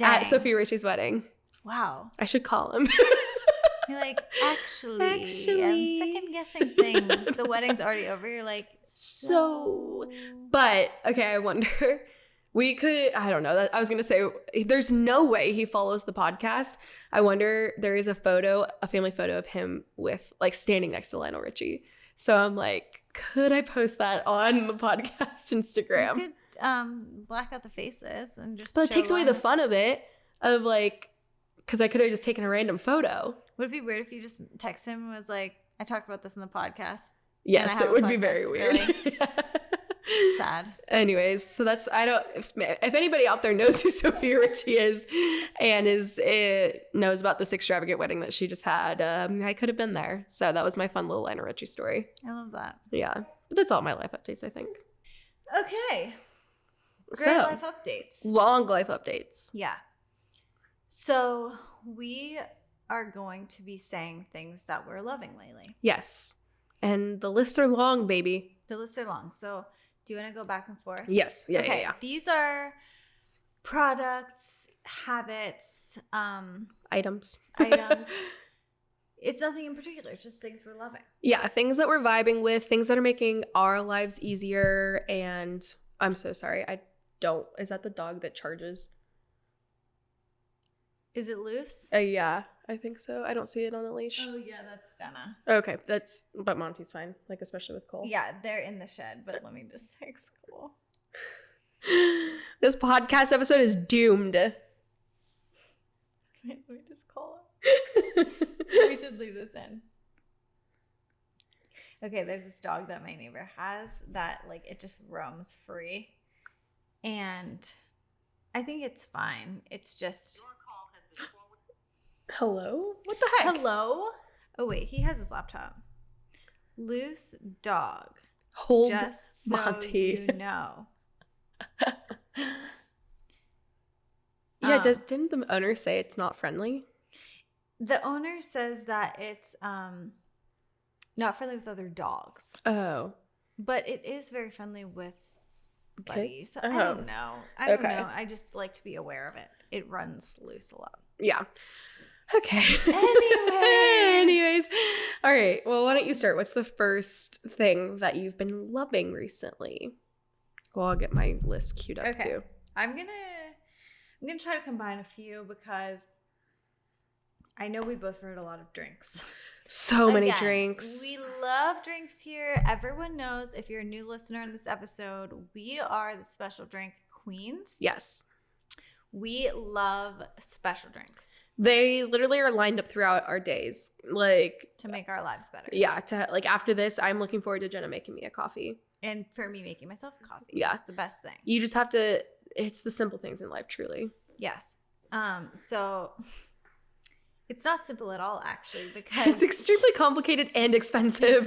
Speaker 1: at Sophia Richie's wedding.
Speaker 2: Wow.
Speaker 1: I should call him.
Speaker 2: You're like, actually, I'm second guessing things. The wedding's already over. You're like,
Speaker 1: but okay, I wonder. I don't know. I was going to say, there's no way he follows the podcast. I wonder, there is a family photo of him with like standing next to Lionel Richie. So I'm like, could I post that on the podcast Instagram?
Speaker 2: You could black out the faces and just.
Speaker 1: But it takes away the fun of it, of like, because I could have just taken a random photo.
Speaker 2: Would it be weird if you just text him and was like, I talked about this in the podcast?
Speaker 1: Yes, it would be very weird.
Speaker 2: Really? Sad.
Speaker 1: Anyways, so that's, if anybody out there knows who Sophia Richie is and knows about this extravagant wedding that she just had, I could have been there. So that was my fun little Lionel Richie story.
Speaker 2: I love that.
Speaker 1: Yeah. But that's all my life updates, I think.
Speaker 2: Okay. Great life updates.
Speaker 1: Long life updates.
Speaker 2: Yeah. So we are going to be saying things that we're loving lately.
Speaker 1: Yes. And the lists are long, baby.
Speaker 2: The lists are long. So do you want to go back and forth?
Speaker 1: Yes. Yeah,
Speaker 2: okay.
Speaker 1: yeah.
Speaker 2: These are products, habits,
Speaker 1: items.
Speaker 2: It's nothing in particular. It's just things we're loving.
Speaker 1: Yeah. Things that we're vibing with, things that are making our lives easier. And I'm so sorry. Is that the dog that charges?
Speaker 2: Is it loose?
Speaker 1: Yeah, I think so. I don't see it on a leash.
Speaker 2: Oh, yeah, that's Jenna.
Speaker 1: Okay, but Monty's fine, like especially with Cole.
Speaker 2: Yeah, they're in the shed, but let me just text Cole.
Speaker 1: This podcast episode is doomed.
Speaker 2: Wait, let me just call him. We should leave this in. Okay, there's this dog that my neighbor has that, like, it just roams free. And I think it's fine. It's just...
Speaker 1: Hello? What the heck?
Speaker 2: Hello? Oh, wait. He has his laptop. Loose dog.
Speaker 1: Hold
Speaker 2: just so
Speaker 1: Monty.
Speaker 2: you know.
Speaker 1: Yeah, didn't the owner say it's not friendly?
Speaker 2: The owner says that it's not friendly with other dogs.
Speaker 1: Oh.
Speaker 2: But it is very friendly with buddies.
Speaker 1: Kids? Oh.
Speaker 2: I don't know. I don't know. I just like to be aware of it. It runs loose a lot.
Speaker 1: Yeah. Okay.
Speaker 2: Anyways.
Speaker 1: All right. Well, why don't you start? What's the first thing that you've been loving recently? Well, I'll get my list queued up too.
Speaker 2: I'm gonna try to combine a few because I know we both heard a lot of drinks.
Speaker 1: So many drinks.
Speaker 2: We love drinks here. Everyone knows, if you're a new listener in this episode, we are the special drink queens.
Speaker 1: Yes.
Speaker 2: We love special drinks.
Speaker 1: They literally are lined up throughout our days, like
Speaker 2: to make our lives better.
Speaker 1: Yeah, after this, I'm looking forward to Jenna making me a coffee.
Speaker 2: And for me making myself a coffee.
Speaker 1: Yeah.
Speaker 2: It's the best thing.
Speaker 1: You just have to, it's the simple things in life, truly.
Speaker 2: Yes. So it's not simple at all, actually, because
Speaker 1: it's extremely complicated and expensive.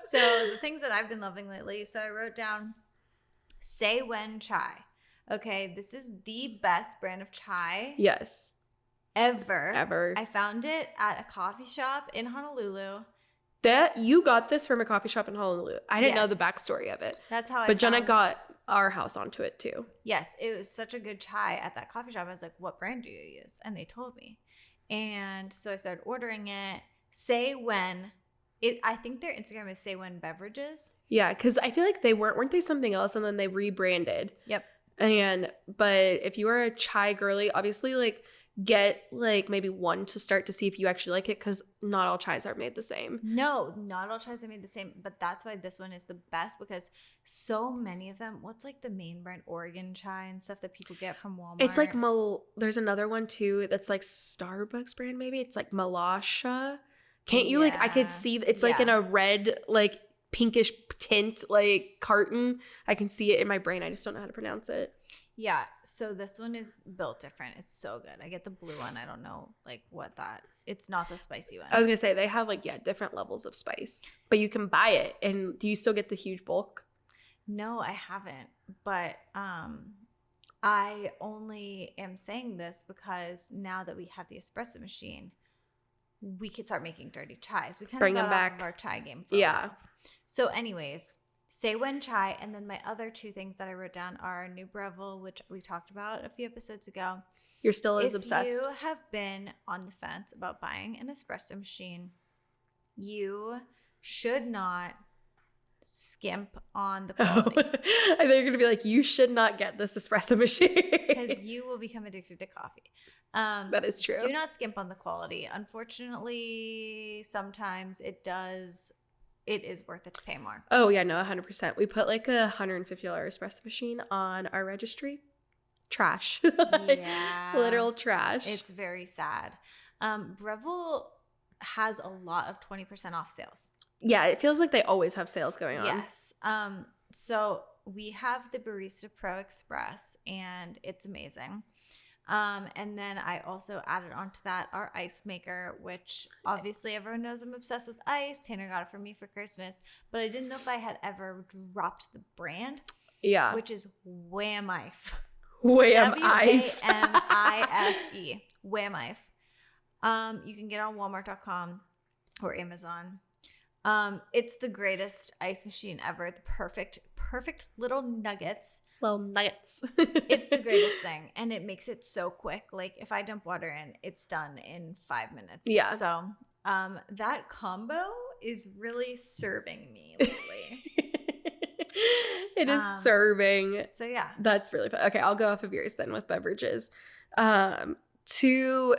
Speaker 2: So the things that I've been loving lately, so I wrote down Say When Chai. Okay, this is the best brand of chai.
Speaker 1: Yes.
Speaker 2: Ever. I found it at a coffee shop in Honolulu.
Speaker 1: You got this from a coffee shop in Honolulu. I didn't know the backstory of it.
Speaker 2: That's how
Speaker 1: But Jenna got our house onto it too.
Speaker 2: Yes, it was such a good chai at that coffee shop. I was like, what brand do you use? And they told me. And so I started ordering it. Say When. I think their Instagram is Say When Beverages.
Speaker 1: Yeah, because I feel like they weren't they something else and then they rebranded.
Speaker 2: Yep.
Speaker 1: But if you are a chai girly, obviously like get like maybe one to start to see if you actually like it, because not all chais are made the same.
Speaker 2: No, not all chais are made the same, but that's why this one is the best, because so many of them, what's like the main brand, Oregon chai and stuff that people get from Walmart?
Speaker 1: It's like there's another one too that's like Starbucks brand, maybe it's like Malasha. Can't you like, I could see it's like in a red like pinkish tint like carton. I can see it in my brain, I just don't know how to pronounce it.
Speaker 2: Yeah, so this one is built different. It's so good. I get the blue one. I don't know like what that. It's not the spicy one.
Speaker 1: I was gonna say they have like different levels of spice, but you can buy it. And do you still get the huge bulk?
Speaker 2: No, I haven't. but I only am saying this because now that we have the espresso machine, we could start making dirty chais. We kind
Speaker 1: Bring
Speaker 2: of
Speaker 1: them
Speaker 2: got
Speaker 1: back.
Speaker 2: off of our chai game for a
Speaker 1: Yeah.
Speaker 2: while. So anyways, say when chai, and then my other two things that I wrote down are New Breville, which we talked about a few episodes ago.
Speaker 1: You're still as
Speaker 2: If
Speaker 1: obsessed.
Speaker 2: you have been on the fence about buying an espresso machine, you should not skimp on the quality.
Speaker 1: I thought you were going to be like, you should not get this espresso machine.
Speaker 2: Because you will become addicted to coffee.
Speaker 1: That is true.
Speaker 2: Do not skimp on the quality. Unfortunately, sometimes it is worth it to pay more.
Speaker 1: Oh, yeah, no, 100%. We put like a $150 espresso machine on our registry. Trash.
Speaker 2: Yeah.
Speaker 1: Literal trash.
Speaker 2: It's very sad. Breville has a lot of 20% off sales.
Speaker 1: Yeah, it feels like they always have sales going on.
Speaker 2: Yes. So we have the Barista Pro Express, and it's amazing. And then I also added onto that our ice maker, which obviously everyone knows I'm obsessed with ice. Tanner got it for me for Christmas, but I didn't know if I had ever dropped the brand,
Speaker 1: Yeah.
Speaker 2: which is Whamife.
Speaker 1: Whamife.
Speaker 2: Wamife. Whamife. You can get it on Walmart.com or Amazon. It's the greatest ice machine ever. The perfect little nuggets.
Speaker 1: Well, nuggets.
Speaker 2: It's the greatest thing, and it makes it so quick. Like if I dump water in, it's done in 5 minutes.
Speaker 1: Yeah.
Speaker 2: So that combo is really serving me lately.
Speaker 1: It is serving.
Speaker 2: So yeah.
Speaker 1: That's really fun. Okay, I'll go off of yours then with beverages. To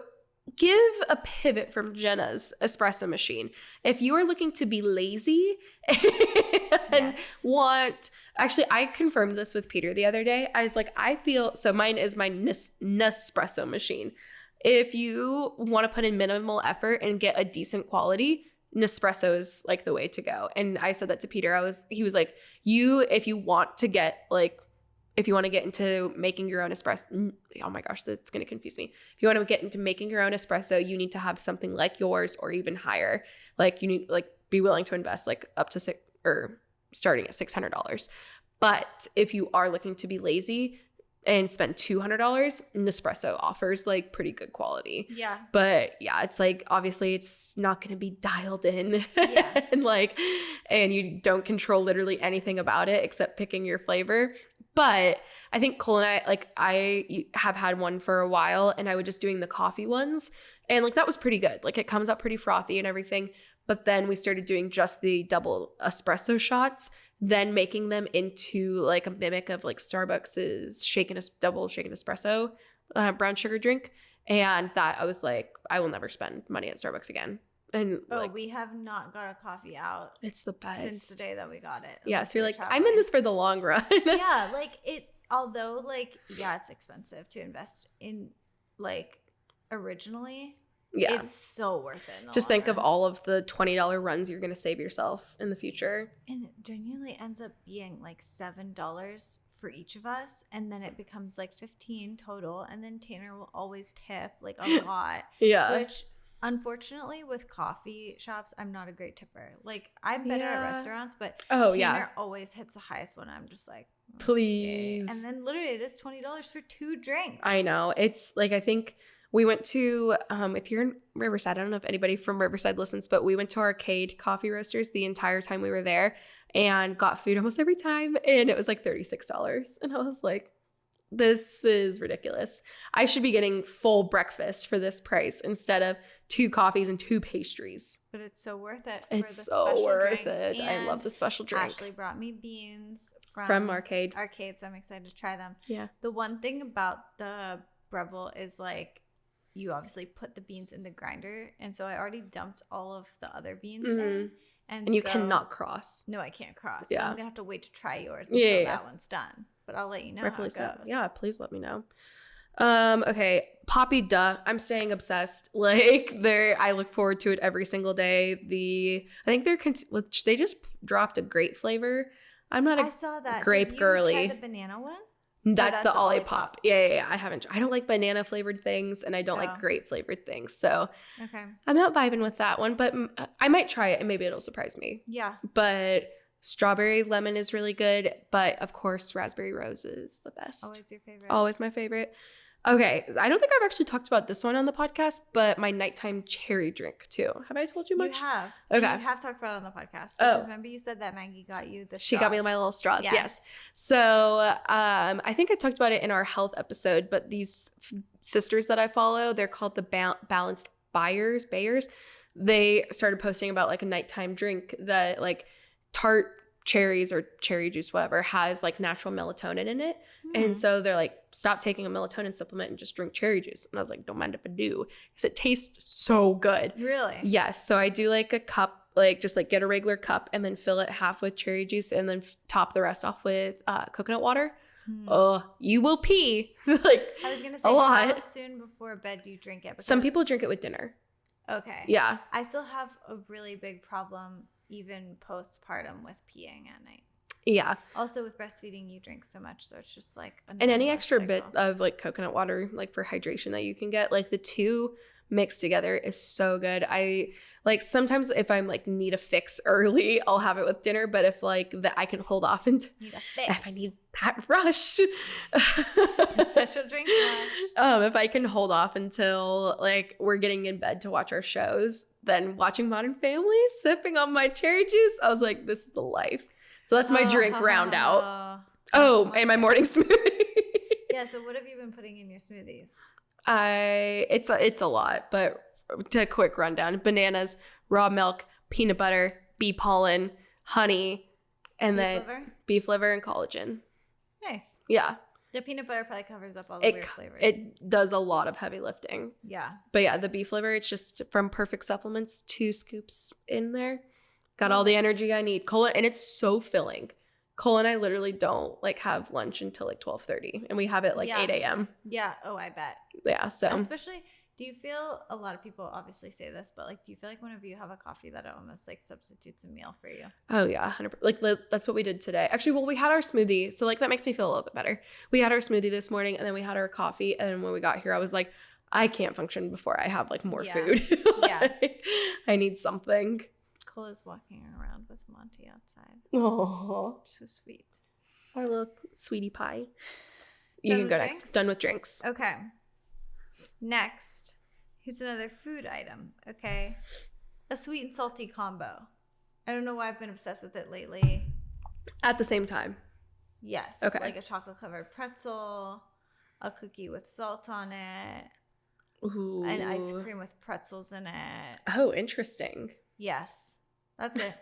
Speaker 1: give a pivot from Jenna's espresso machine, if you are looking to be lazy and actually, I confirmed this with Peter the other day. I was like, so mine is my Nespresso machine. If you want to put in minimal effort and get a decent quality, Nespresso is like the way to go. And I said that to Peter. He was like, if you want to get into making your own espresso, oh my gosh, that's going to confuse me. If you want to get into making your own espresso, you need to have something like yours or even higher. Like you need be willing to invest like up to starting at $600. But if you are looking to be lazy and spend $200, Nespresso offers like pretty good quality.
Speaker 2: Yeah.
Speaker 1: But yeah, it's like obviously it's not going to be dialed in.
Speaker 2: Yeah.
Speaker 1: and you don't control literally anything about it except picking your flavor. But I think Cole and I have had one for a while, and I was just doing the coffee ones, and like that was pretty good. Like it comes out pretty frothy and everything. But then we started doing just the double espresso shots, then making them into like a mimic of like Starbucks's double shaken espresso brown sugar drink. And that I was like, I will never spend money at Starbucks again. And
Speaker 2: we have not got a coffee out.
Speaker 1: It's the best.
Speaker 2: Since the day that we got it.
Speaker 1: Yeah, so you're like, I'm in this for the long run.
Speaker 2: Yeah, although it's expensive to invest in originally.
Speaker 1: Yeah.
Speaker 2: It's so worth it.
Speaker 1: Just think of all of the $20 runs you're going to save yourself in the future.
Speaker 2: And it genuinely ends up being like $7 for each of us. And then it becomes like $15 total. And then Tanner will always tip like a lot.
Speaker 1: Yeah.
Speaker 2: Which unfortunately with coffee shops, I'm not a great tipper. Like I'm better at restaurants, but Tanner always hits the highest one. I'm just like, okay.
Speaker 1: Please.
Speaker 2: And then literally it is $20 for 2 drinks.
Speaker 1: I know. It's like, I think we went to, if you're in Riverside, I don't know if anybody from Riverside listens, but we went to Arcade Coffee Roasters the entire time we were there and got food almost every time. And it was like $36. And I was like, this is ridiculous. I should be getting full breakfast for this price instead of 2 coffees and 2 pastries.
Speaker 2: But it's so worth it.
Speaker 1: It's so worth it. I love the special drink.
Speaker 2: Ashley brought me beans
Speaker 1: from Arcade.
Speaker 2: So I'm excited to try them.
Speaker 1: Yeah.
Speaker 2: The one thing about the Breville is like, you obviously put the beans in the grinder. And so I already dumped all of the other beans in. And
Speaker 1: you cannot cross.
Speaker 2: No, I can't cross.
Speaker 1: Yeah.
Speaker 2: So I'm going to have to wait to try yours until that one's done. But I'll let you know how it goes.
Speaker 1: Yeah, please let me know. Okay, Poppy Duh. I'm staying obsessed. I look forward to it every single day. I think they just dropped a grape flavor. I'm not
Speaker 2: I saw that.
Speaker 1: grape
Speaker 2: Did you
Speaker 1: girly.
Speaker 2: try the banana one?
Speaker 1: That's the Olipop. Yeah. I don't like banana flavored things, and I don't like grape flavored things. So
Speaker 2: okay,
Speaker 1: I'm not vibing with that one, but I might try it and maybe it'll surprise me.
Speaker 2: Yeah.
Speaker 1: But Strawberry lemon is really good, but of course, raspberry rose is the best.
Speaker 2: Always your favorite.
Speaker 1: Always my favorite. Okay, I don't think I've actually talked about this one on the podcast, but my nighttime cherry drink too. Have I told you much?
Speaker 2: You have.
Speaker 1: Okay.
Speaker 2: You have talked about it on the podcast.
Speaker 1: Oh.
Speaker 2: Because remember you said that Maggie got you the
Speaker 1: She got me
Speaker 2: straws.
Speaker 1: my little straws.
Speaker 2: Yes.
Speaker 1: Yes. So I think I talked about it in our health episode, but these sisters that I follow, they're called the Balanced Bayers. They started posting about like a nighttime drink that like tart cherries or cherry juice, whatever, has like natural melatonin in it. And so they're like, stop taking a melatonin supplement and just drink cherry juice. And I was like, don't mind if I do, because it tastes so good.
Speaker 2: Really?
Speaker 1: Yes. So I do like a cup, like just like get a regular cup and then fill it half with cherry juice and then top the rest off with coconut water. Oh, you will pee. Like
Speaker 2: I was gonna say,
Speaker 1: a lot.
Speaker 2: how soon before bed do you drink it?
Speaker 1: Some
Speaker 2: Because-
Speaker 1: people drink it with dinner.
Speaker 2: Okay.
Speaker 1: Yeah.
Speaker 2: I still have a really big problem even postpartum with peeing at night.
Speaker 1: Yeah.
Speaker 2: Also with breastfeeding, you drink so much, so it's just like
Speaker 1: And any
Speaker 2: another
Speaker 1: extra
Speaker 2: cycle.
Speaker 1: bit of like coconut water, like for hydration that you can get, like the two mixed together is so good. I like sometimes if I'm like need a fix early, I'll have it with dinner. But if like that I can hold off and
Speaker 2: Need a fix.
Speaker 1: if I need that rush,
Speaker 2: A special drink rush.
Speaker 1: if I can hold off until like we're getting in bed to watch our shows, then watching Modern Family, sipping on my cherry juice, I was like, this is the life. So that's my drink round out. Oh, and my morning smoothie.
Speaker 2: Yeah, so what have you been putting in your smoothies?
Speaker 1: It's a lot, but to a quick rundown: bananas, raw milk, peanut butter, bee pollen, honey, and
Speaker 2: Beef
Speaker 1: then
Speaker 2: liver?
Speaker 1: beef liver and collagen.
Speaker 2: Nice.
Speaker 1: Yeah,
Speaker 2: The peanut butter probably covers up all the weird flavors.
Speaker 1: it does a lot of heavy lifting.
Speaker 2: Yeah.
Speaker 1: But yeah, the beef liver, it's just from Perfect Supplements, 2 scoops in there. Got all the energy I need. Cole, and it's so filling. Cole and I literally don't like have lunch until like 12:30, and we have it like
Speaker 2: Yeah.
Speaker 1: 8 a.m.
Speaker 2: Yeah. Oh, I bet.
Speaker 1: Yeah, so
Speaker 2: Especially, do you feel, a lot of people obviously say this, but like, do you feel like whenever you have a coffee that it almost like substitutes a meal for you?
Speaker 1: oh yeah, 100%. Like that's what we did today. Actually, well, we had our smoothie, so like that makes me feel a little bit better. We had our smoothie this morning, and then we had our coffee, and then when we got here, I was like, I can't function before I have like more
Speaker 2: Yeah.
Speaker 1: food.
Speaker 2: Yeah.
Speaker 1: Like, I need something.
Speaker 2: Cole is walking around with Monty outside.
Speaker 1: Oh,
Speaker 2: So sweet.
Speaker 1: our little sweetie pie. You
Speaker 2: Done
Speaker 1: can go
Speaker 2: with
Speaker 1: next.
Speaker 2: drinks?
Speaker 1: Done with drinks.
Speaker 2: Okay. Next, here's another food item. Okay. A sweet and salty combo. I don't know why I've been obsessed with it lately.
Speaker 1: At the same time.
Speaker 2: Yes.
Speaker 1: Okay.
Speaker 2: Like a chocolate covered pretzel, a cookie with salt on it,
Speaker 1: Ooh.
Speaker 2: an ice cream with pretzels in it.
Speaker 1: Oh, interesting.
Speaker 2: Yes. That's it.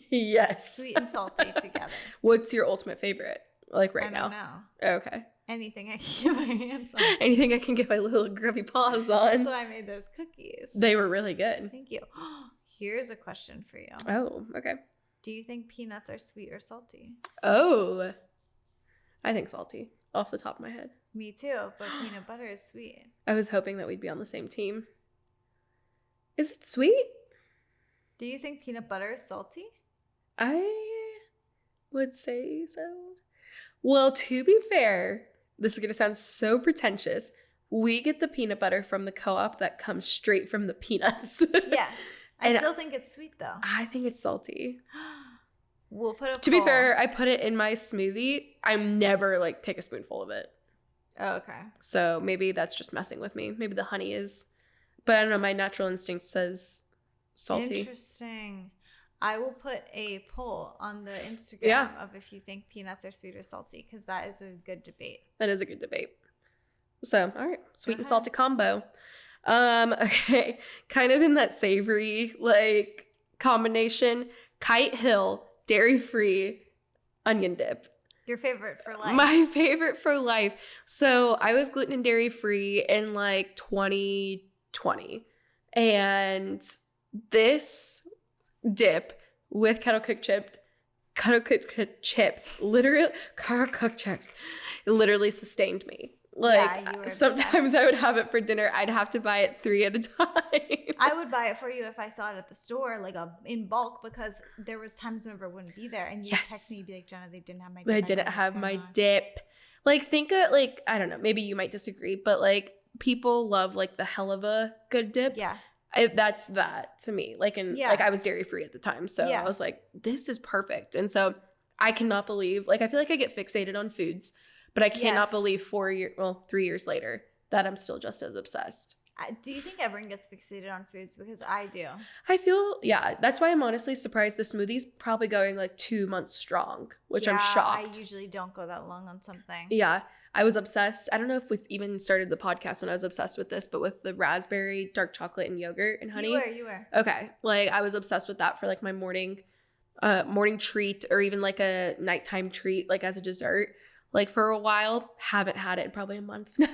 Speaker 1: Yes.
Speaker 2: Sweet and salty together.
Speaker 1: What's your ultimate favorite? Like right
Speaker 2: I
Speaker 1: now.
Speaker 2: don't know.
Speaker 1: Okay.
Speaker 2: Anything I can get my hands on.
Speaker 1: Anything I can get my little grubby paws on.
Speaker 2: That's why I made those cookies.
Speaker 1: They were really good.
Speaker 2: Thank you. Here's a question for you.
Speaker 1: Oh, okay.
Speaker 2: Do you think peanuts are sweet or salty?
Speaker 1: Oh, I think salty off the top of my head.
Speaker 2: Me too, but peanut butter is sweet.
Speaker 1: I was hoping that we'd be on the same team. Is it sweet?
Speaker 2: Do you think peanut butter is salty?
Speaker 1: I would say so. Well, to be fair, this is going to sound so pretentious. We get the peanut butter from the co-op that comes straight from the peanuts.
Speaker 2: Yes. I
Speaker 1: And
Speaker 2: still think it's sweet though.
Speaker 1: I think it's salty.
Speaker 2: We'll put a
Speaker 1: To be
Speaker 2: poll.
Speaker 1: fair, I put it in my smoothie. I never like take a spoonful of it.
Speaker 2: Oh, okay.
Speaker 1: So maybe that's just messing with me. Maybe the honey is, but I don't know. My natural instinct says salty.
Speaker 2: Interesting. I will put a poll on the Instagram
Speaker 1: Yeah.
Speaker 2: of if you think peanuts are sweet or salty, because that is a good debate.
Speaker 1: That is a good debate. So, all right, sweet and
Speaker 2: ahead.
Speaker 1: salty combo. Okay, kind of in that savory like combination. Kite Hill dairy-free onion dip.
Speaker 2: Your favorite for life.
Speaker 1: My favorite for life. So I was gluten and dairy free in like 2020, and this dip with kettle cooked chips, literally sustained me.
Speaker 2: Yeah, you
Speaker 1: Like
Speaker 2: were
Speaker 1: sometimes
Speaker 2: obsessed.
Speaker 1: I would have it for dinner. I'd have to buy it 3 at a time.
Speaker 2: I would buy it for you if I saw it at the store, like in bulk, because there was times whenever it wouldn't be there, and you'd
Speaker 1: Yes.
Speaker 2: text me, you'd be like, Jenna, they didn't have my dip.
Speaker 1: They
Speaker 2: I
Speaker 1: didn't
Speaker 2: don't know
Speaker 1: have
Speaker 2: what's
Speaker 1: my
Speaker 2: going on."
Speaker 1: dip. Like think of like, I don't know, maybe you might disagree, but like people love like the hell of a good dip.
Speaker 2: Yeah.
Speaker 1: That's that to me. Like, like I was dairy free at the time. So I was like, this is perfect. And so I cannot believe, like, I feel like I get fixated on foods, but I cannot believe 3 years later that I'm still just as obsessed.
Speaker 2: Do you think everyone gets fixated on foods? Because I do.
Speaker 1: I feel, that's why I'm honestly surprised the smoothie's probably going like 2 months strong, which I'm shocked.
Speaker 2: I usually don't go that long on something.
Speaker 1: Yeah. I was obsessed. I don't know if we even started the podcast when I was obsessed with this, but with the raspberry, dark chocolate, and yogurt and honey.
Speaker 2: You were.
Speaker 1: Okay. Like, I was obsessed with that for like my morning treat, or even like a nighttime treat, like as a dessert. Like for a while. Haven't had it in probably a month now.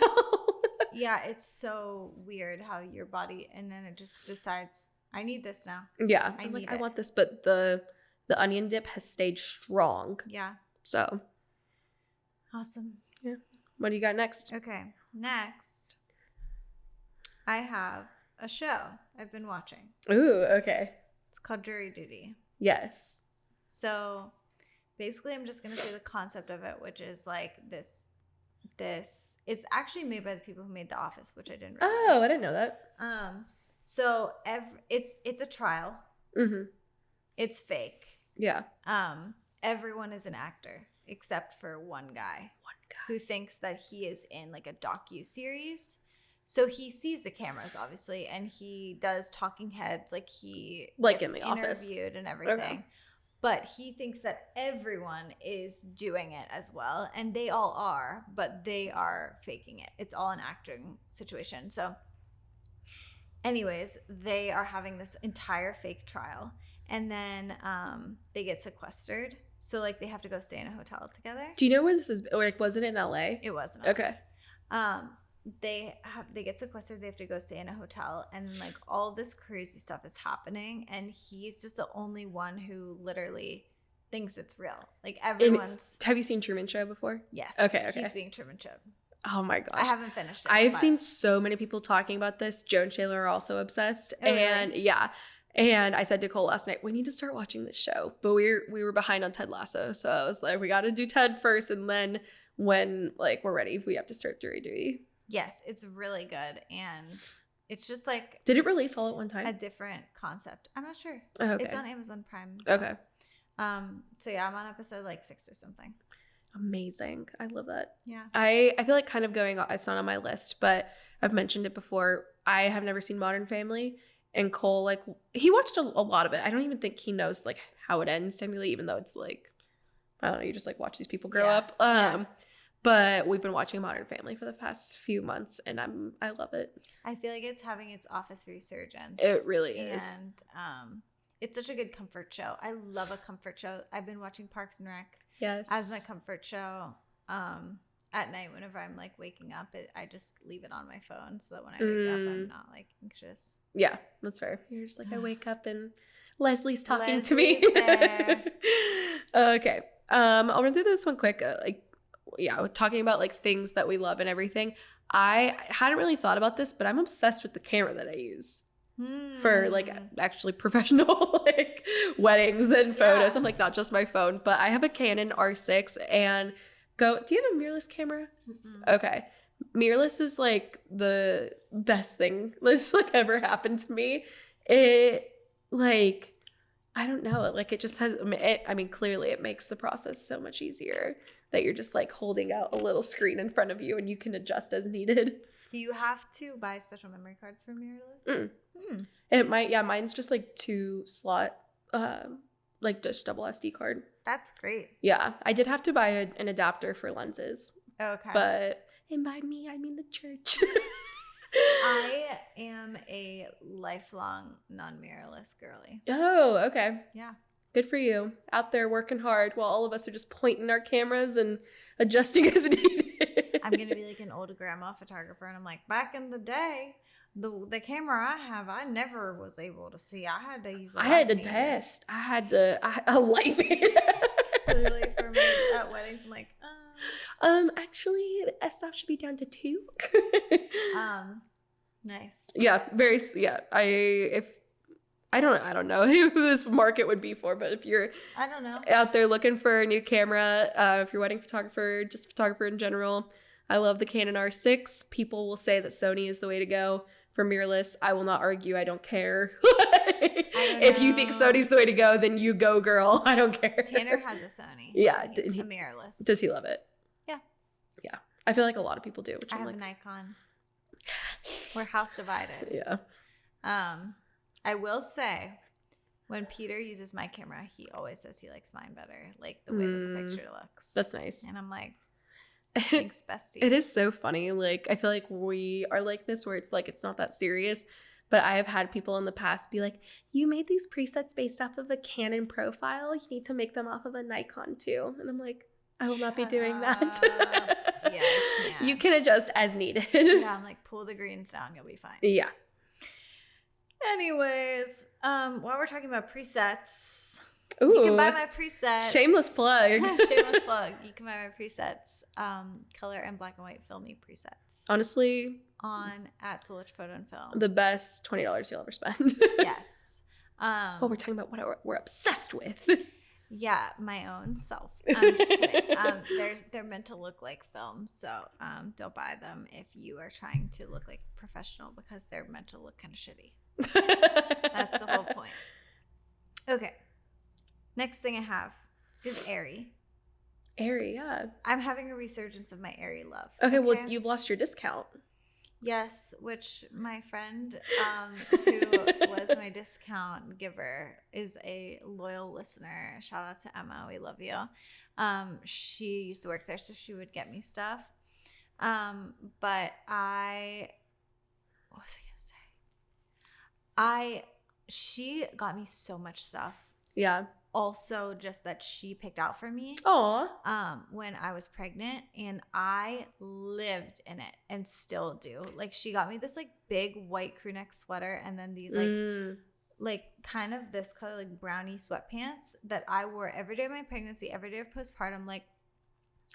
Speaker 2: Yeah, it's so weird how your body, and then it just decides, I need this now.
Speaker 1: Yeah. I want this, but the onion dip has stayed strong.
Speaker 2: Yeah.
Speaker 1: So.
Speaker 2: Awesome.
Speaker 1: Yeah. What do you got next?
Speaker 2: Okay. Next, I have a show I've been watching.
Speaker 1: Ooh, okay.
Speaker 2: It's called Jury Duty.
Speaker 1: Yes.
Speaker 2: So basically, I'm just going to say the concept of it, which is like this, it's actually made by the people who made The Office, which I didn't realize.
Speaker 1: Oh, I didn't know that.
Speaker 2: So it's a trial.
Speaker 1: Mm-hmm.
Speaker 2: It's fake.
Speaker 1: Yeah.
Speaker 2: Everyone is an actor except for one guy who thinks that he is in like a docu-series. So he sees the cameras, obviously, and he does talking heads, like he
Speaker 1: like
Speaker 2: gets
Speaker 1: in the office,
Speaker 2: interviewed and everything.
Speaker 1: Okay.
Speaker 2: But he thinks that everyone is doing it as well, and they all are, but they are faking it. It's all an acting situation. So anyways, they are having this entire fake trial, and then they get sequestered. So like they have to go stay in a hotel together.
Speaker 1: Do you know where this is? Like, was it in LA?
Speaker 2: It was.
Speaker 1: Okay.
Speaker 2: They get sequestered. They have to go stay in a hotel, and like all this crazy stuff is happening, and he's just the only one who literally thinks it's real. Like everyone's.
Speaker 1: Have you seen Truman Show before?
Speaker 2: Yes.
Speaker 1: Okay.
Speaker 2: He's being Truman Show.
Speaker 1: Oh my gosh.
Speaker 2: I haven't finished it.
Speaker 1: I've seen so many people talking about this. Joe and Shayla are also obsessed.
Speaker 2: Oh, really?
Speaker 1: And yeah. And I said to Cole last night, we need to start watching this show. But we were behind on Ted Lasso. So I was like, we got to do Ted first. And then when like we're ready, we have to start Jury Duty.
Speaker 2: Yes, it's really good. And it's just like.
Speaker 1: Did it release all at one time?
Speaker 2: A different concept. I'm not sure.
Speaker 1: Oh, okay.
Speaker 2: It's on Amazon Prime.
Speaker 1: Okay.
Speaker 2: So yeah, I'm on episode like 6 or something.
Speaker 1: Amazing. I love that.
Speaker 2: Yeah.
Speaker 1: I feel like kind of going, it's not on my list, but I've mentioned it before. I have never seen Modern Family. And Cole, like, he watched a lot of it. I don't even think he knows, like, how it ends, technically, even though it's, like, I don't know, you just, like, watch these people grow up. But we've been watching Modern Family for the past few months, and I love it.
Speaker 2: I feel like it's having its Office resurgence.
Speaker 1: It really is.
Speaker 2: And it's such a good comfort show. I love a comfort show. I've been watching Parks and Rec as my comfort show. At night, whenever I'm like waking up, I just leave it on my phone so that when I wake up, I'm not like anxious.
Speaker 1: Yeah, that's fair. You're just like, I wake up and Leslie's talking to me. Okay. I'll run through this one quick. Talking about like things that we love and everything. I hadn't really thought about this, but I'm obsessed with the camera that I use for like actually professional like weddings and photos.
Speaker 2: Yeah.
Speaker 1: I'm like, not just my phone, but I have a Canon R6 and do you have a mirrorless camera? Mm-mm. Okay. Mirrorless is like the best thing that's like ever happened to me. It like, I don't know. Like it just has, clearly it makes the process so much easier that you're just like holding out a little screen in front of you and you can adjust as needed.
Speaker 2: Do you have to buy special memory cards for mirrorless?
Speaker 1: It might, mine's just like 2 slot, like just double SD card.
Speaker 2: That's great.
Speaker 1: Yeah, I did have to buy an adapter for lenses.
Speaker 2: Okay.
Speaker 1: But, and by me, I mean the church.
Speaker 2: I am a lifelong non-mirrorless girly.
Speaker 1: Oh, okay.
Speaker 2: Yeah.
Speaker 1: Good for you. Out there working hard while all of us are just pointing our cameras and adjusting as needed.
Speaker 2: I'm going to be like an old grandma photographer, and I'm like, back in the day, the camera I have, I never was able to see. I had to use a light.
Speaker 1: I had to test. I had a light meter.
Speaker 2: Literally for me at weddings, I'm like,
Speaker 1: actually, f-stop should be down to 2.
Speaker 2: Nice.
Speaker 1: Yeah, I don't know who this market would be for, but if you're out there looking for a new camera, if you're a wedding photographer, just photographer in general, I love the Canon R6. People will say that Sony is the way to go for mirrorless. I will not argue. I don't care.
Speaker 2: don't
Speaker 1: If you think
Speaker 2: know.
Speaker 1: Sony's the way to go, then you go, girl. I don't care.
Speaker 2: Tanner has a Sony.
Speaker 1: Yeah,
Speaker 2: A mirrorless.
Speaker 1: Does he love it?
Speaker 2: Yeah.
Speaker 1: Yeah. I feel like a lot of people do. Which
Speaker 2: I
Speaker 1: I'm
Speaker 2: have
Speaker 1: like,
Speaker 2: a Nikon. We're house divided.
Speaker 1: yeah.
Speaker 2: I will say, when Peter uses my camera, he always says he likes mine better, like the way that the picture looks.
Speaker 1: That's nice.
Speaker 2: And I'm like, thanks, bestie.
Speaker 1: It is so funny. Like, I feel like we are like this where it's like, it's not that serious. But I have had people in the past be like, you made these presets based off of a Canon profile. You need to make them off of a Nikon too. And I'm like, I will not be doing that.
Speaker 2: Yeah, I can't.
Speaker 1: You can adjust as needed.
Speaker 2: Yeah, I'm like, pull the greens down, you'll be fine.
Speaker 1: Yeah.
Speaker 2: Anyways, while we're talking about presets,
Speaker 1: Ooh.
Speaker 2: you can buy my presets.
Speaker 1: Shameless plug.
Speaker 2: Shameless plug. You can buy my presets, color and black and white filmy presets
Speaker 1: Honestly,
Speaker 2: on at Solich Photo and Film.
Speaker 1: the best $20 you'll ever spend.
Speaker 2: Yes.
Speaker 1: Well, we're talking about what we're obsessed with.
Speaker 2: Yeah, my own self. I'm just kidding. They're meant to look like film, so don't buy them if you are trying to look like professional because they're meant to look kind of shitty. That's the whole point. Okay. Next thing I have is Aerie.
Speaker 1: Aerie, yeah.
Speaker 2: I'm having a resurgence of my Aerie love.
Speaker 1: Okay, well, you've lost your discount.
Speaker 2: Yes, which my friend who was my discount giver is a loyal listener. Shout out to Emma. We love you. She used to work there, so she would get me stuff. What was I gonna say? She got me so much stuff.
Speaker 1: Yeah.
Speaker 2: Also, just that she picked out for me.
Speaker 1: Aw.
Speaker 2: When I was pregnant, and I lived in it and still do. Like, she got me this like big white crew neck sweater, and then these like kind of this color like brownie sweatpants that I wore every day of my pregnancy, every day of postpartum, like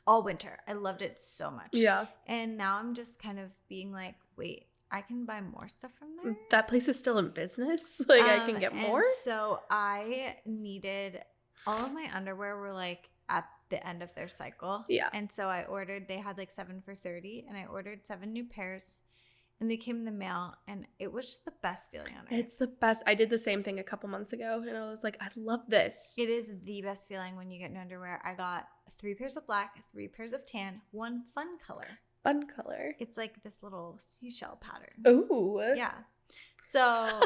Speaker 2: all winter. I loved it so much.
Speaker 1: Yeah.
Speaker 2: And now I'm just kind of being like, wait, I can buy more stuff from there.
Speaker 1: That place is still in business. Like, I can get more.
Speaker 2: So I needed, all of my underwear were like at the end of their cycle.
Speaker 1: Yeah.
Speaker 2: And so I ordered, they had like 7 for $30, and I ordered 7 new pairs, and they came in the mail, and it was just the best feeling on earth.
Speaker 1: It's the best. I did the same thing a couple months ago, and I was like, I love this.
Speaker 2: It is the best feeling when you get new underwear. I got 3 pairs of black, 3 pairs of tan, 1 fun color.
Speaker 1: Fun color.
Speaker 2: It's like this little seashell pattern.
Speaker 1: Ooh.
Speaker 2: Yeah. So,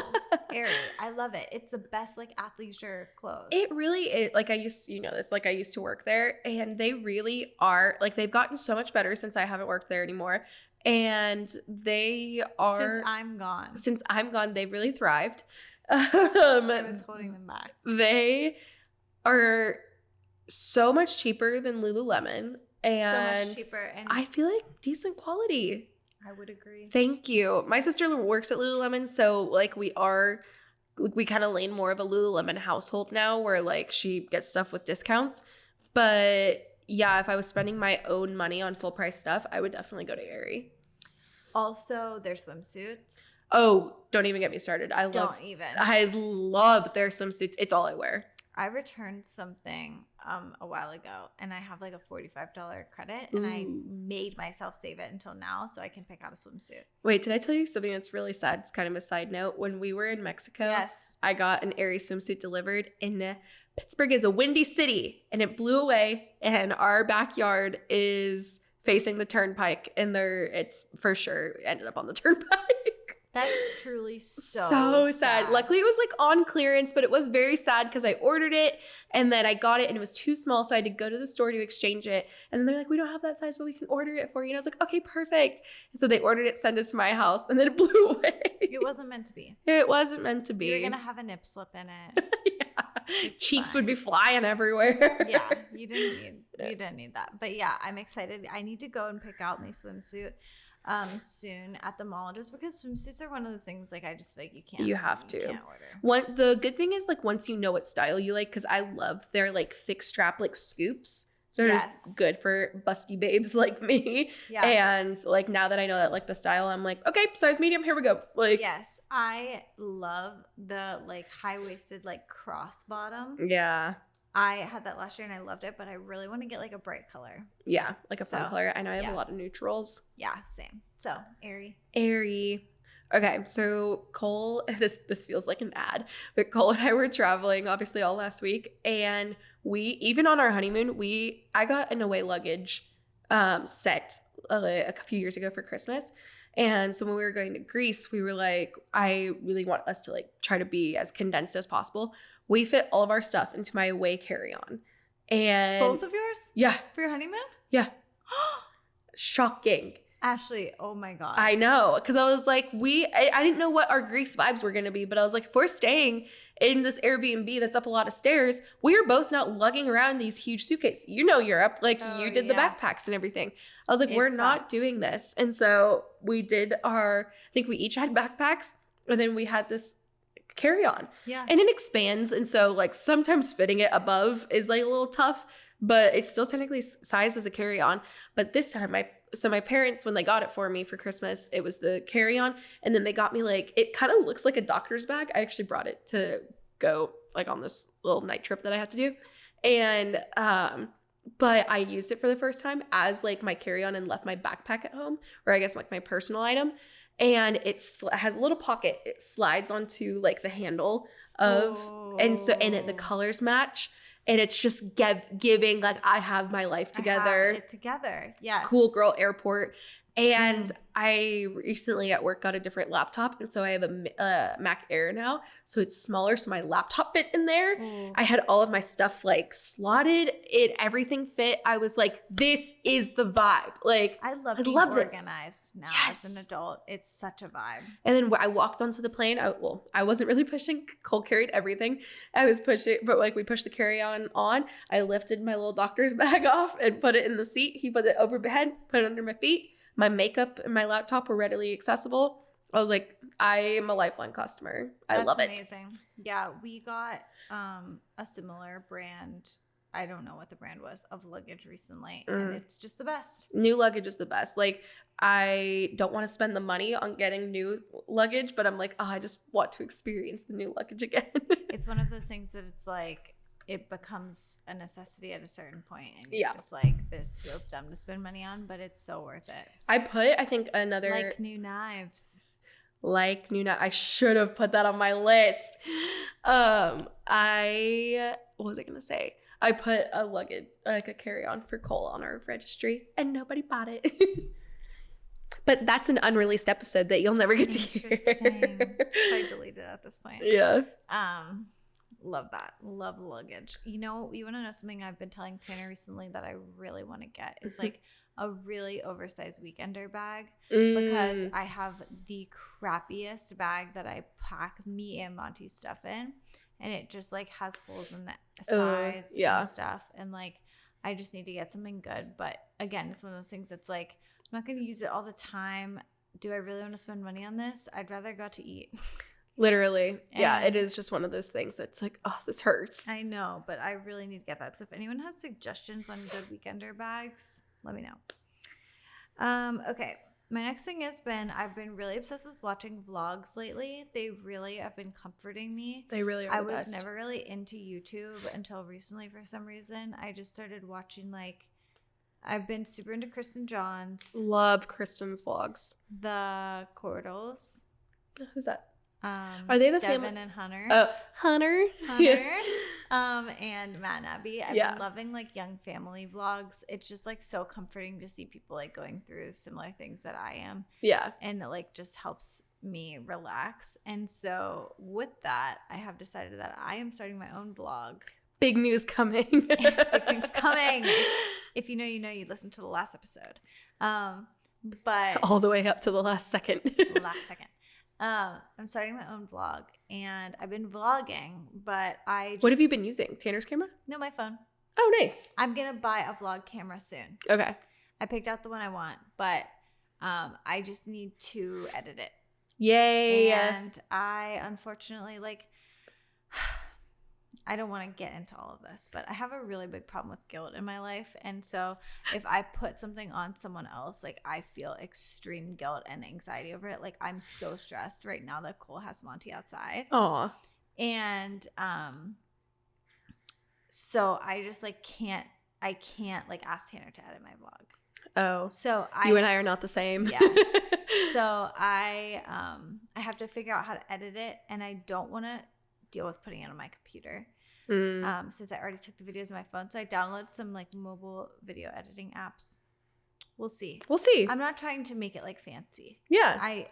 Speaker 2: Aerie, I love it. It's the best like athleisure clothes.
Speaker 1: It really is. Like, I used to work there, and they really are, like, they've gotten so much better since I haven't worked there anymore. And they are. Since I'm gone, they've really thrived.
Speaker 2: I was holding them back.
Speaker 1: They are so much cheaper than Lululemon. And
Speaker 2: so much cheaper, and
Speaker 1: I feel like decent quality.
Speaker 2: I would agree.
Speaker 1: Thank you. My sister works at Lululemon, so like we kind of lean more of a Lululemon household now, where like she gets stuff with discounts. But yeah, if I was spending my own money on full price stuff, I would definitely go to Aerie.
Speaker 2: Also, their swimsuits.
Speaker 1: Oh, don't even get me started. I love their swimsuits. It's all I wear.
Speaker 2: I returned something a while ago, and I have like a $45 credit, and I made myself save it until now so I can pick out a swimsuit.
Speaker 1: Wait, did I tell you something that's really sad? It's kind of a side note. When we were in Mexico,
Speaker 2: yes,
Speaker 1: I got an Aerie swimsuit delivered, and Pittsburgh is a windy city, and it blew away, and our backyard is facing the turnpike, and it's for sure ended up on the turnpike.
Speaker 2: That's truly so
Speaker 1: sad. Luckily, it was like on clearance, but it was very sad because I ordered it and then I got it and it was too small. So I had to go to the store to exchange it. And then they're like, we don't have that size, but we can order it for you. And I was like, okay, perfect. And so they ordered it, sent it to my house, and then it blew away.
Speaker 2: It wasn't meant to be.
Speaker 1: It wasn't meant to be.
Speaker 2: You're going to have a nip slip in it.
Speaker 1: Yeah. Cheeks would be flying everywhere.
Speaker 2: Yeah, you didn't need that. But yeah, I'm excited. I need to go and pick out my swimsuit soon at the mall, just because swimsuits are one of those things like I just feel like you can't order.
Speaker 1: The good thing is like once you know what style you like, because I love their like thick strap like scoops. They're just good for busty babes like me. Yeah. And like now that I know that like the style, I'm like, okay, size medium, here we go. Like,
Speaker 2: yes, I love the like high-waisted like cross bottom.
Speaker 1: Yeah.
Speaker 2: I had that last year and I loved it, but I really want to get like a bright color.
Speaker 1: Yeah, like a fun color. I know I have a lot of neutrals.
Speaker 2: Yeah, same. So, Aerie.
Speaker 1: Okay, so Cole, this feels like an ad, but Cole and I were traveling obviously all last week, and we, even on our honeymoon, I got an away luggage set a few years ago for Christmas. And so when we were going to Greece, we were like, I really want us to like try to be as condensed as possible. We fit all of our stuff into my away carry-on. And
Speaker 2: Both of yours?
Speaker 1: yeah,
Speaker 2: For your honeymoon?
Speaker 1: yeah. Shocking.
Speaker 2: Ashley, oh my God.
Speaker 1: I know, because I was like, I didn't know what our Greece vibes were going to be, but I was like, if we're staying in this Airbnb that's up a lot of stairs, we are both not lugging around these huge suitcases. You know Europe, like you did the backpacks and everything. I was like, we're not doing this. And so we did I think we each had backpacks, and then we had this carry-on.
Speaker 2: Yeah.
Speaker 1: And it expands, and so like sometimes fitting it above is like a little tough, but it's still technically sized as a carry-on. But this time my parents, when they got it for me for Christmas, it was the carry-on, and then they got me like, it kind of looks like a doctor's bag. I actually brought it to go like on this little night trip that I have to do. And but I used it for the first time as like my carry-on and left my backpack at home, or I guess like my personal item. And it has a little pocket. It slides onto like the handle of, and the colors match. And it's just giving like, I have my life together.
Speaker 2: I have it together. Yes.
Speaker 1: Cool girl airport. And I recently at work got a different laptop. And so I have a Mac Air now. So it's smaller. So my laptop fit in there. I had all of my stuff like slotted. Everything fit. I was like, this is the vibe. Like,
Speaker 2: I love being organized now as an adult. It's such a vibe.
Speaker 1: And then I walked onto the plane. I wasn't really pushing. Cole carried everything. I was pushing, but like we pushed the carry-on on. I lifted my little doctor's bag off and put it in the seat. He put it overhead, put it under my feet. My makeup and my laptop were readily accessible. I was like, I am a Lifeline customer. I love it.
Speaker 2: That's amazing. Yeah, we got a similar brand. I don't know what the brand was of luggage recently, and it's just the best. New
Speaker 1: luggage is the best. Like, I don't want to spend the money on getting new luggage, but I'm like, I just want to experience the new luggage again.
Speaker 2: It's one of those things that it's like, it becomes a necessity at a certain point, and you're just like, this feels dumb to spend money on, but it's so worth it.
Speaker 1: I think another
Speaker 2: like new knives.
Speaker 1: I should have put that on my list. What was I gonna say? I put a luggage, like a carry-on for Cole on our registry, and nobody bought it. But that's an unreleased episode that you'll never get to hear.
Speaker 2: I deleted it at this point.
Speaker 1: Yeah.
Speaker 2: Love that. Love luggage. You know, you want to know something I've been telling Tanner recently that I really want to get is like a really oversized weekender bag, because I have the crappiest bag that I pack me and Monty's stuff in, and it just like has holes in the sides and stuff, and like I just need to get something good. But again, it's one of those things that's like, I'm not going to use it all the time. Do I really want to spend money on this? I'd rather go out to eat.
Speaker 1: Literally. Yeah, it is just one of those things that's like, oh, this hurts.
Speaker 2: I know, but I really need to get that. So if anyone has suggestions on good weekender bags, let me know. Okay. My next thing has been, I've been really obsessed with watching vlogs lately. They really have been comforting me.
Speaker 1: They really are the best.
Speaker 2: I was never really into YouTube until recently for some reason. I just started watching I've been super into Kristen Johns.
Speaker 1: Love Kristen's vlogs.
Speaker 2: The Cordals.
Speaker 1: Who's that? Are they the
Speaker 2: Devin
Speaker 1: family?
Speaker 2: and Hunter.
Speaker 1: Oh, Hunter.
Speaker 2: Yeah. And Matt and Abby. I've been loving like young family vlogs. It's just like so comforting to see people like going through similar things that I am.
Speaker 1: Yeah.
Speaker 2: And it like just helps me relax. And so with that, I have decided that I am starting my own vlog.
Speaker 1: Big news coming.
Speaker 2: Big things coming. If you know, you listen to the last episode. But
Speaker 1: all the way up to the last second.
Speaker 2: I'm starting my own vlog, and I've been vlogging, but
Speaker 1: what have you been using? Tanner's camera?
Speaker 2: No, my phone.
Speaker 1: Oh, nice.
Speaker 2: I'm gonna buy a vlog camera soon.
Speaker 1: Okay.
Speaker 2: I picked out the one I want, but I just need to edit it.
Speaker 1: Yay.
Speaker 2: And I unfortunately I don't want to get into all of this, but I have a really big problem with guilt in my life. And so if I put something on someone else, like I feel extreme guilt and anxiety over it. Like I'm so stressed right now that Cole has Monty outside.
Speaker 1: Aw.
Speaker 2: And so I just can't like ask Tanner to edit my vlog.
Speaker 1: Oh.
Speaker 2: So
Speaker 1: you and I are not the same.
Speaker 2: Yeah. So I have to figure out how to edit it, and I don't want to deal with putting it on my computer. Since I already took the videos on my phone. So I downloaded some like mobile video editing apps. We'll see. I'm not trying to make it like fancy.
Speaker 1: Yeah.
Speaker 2: I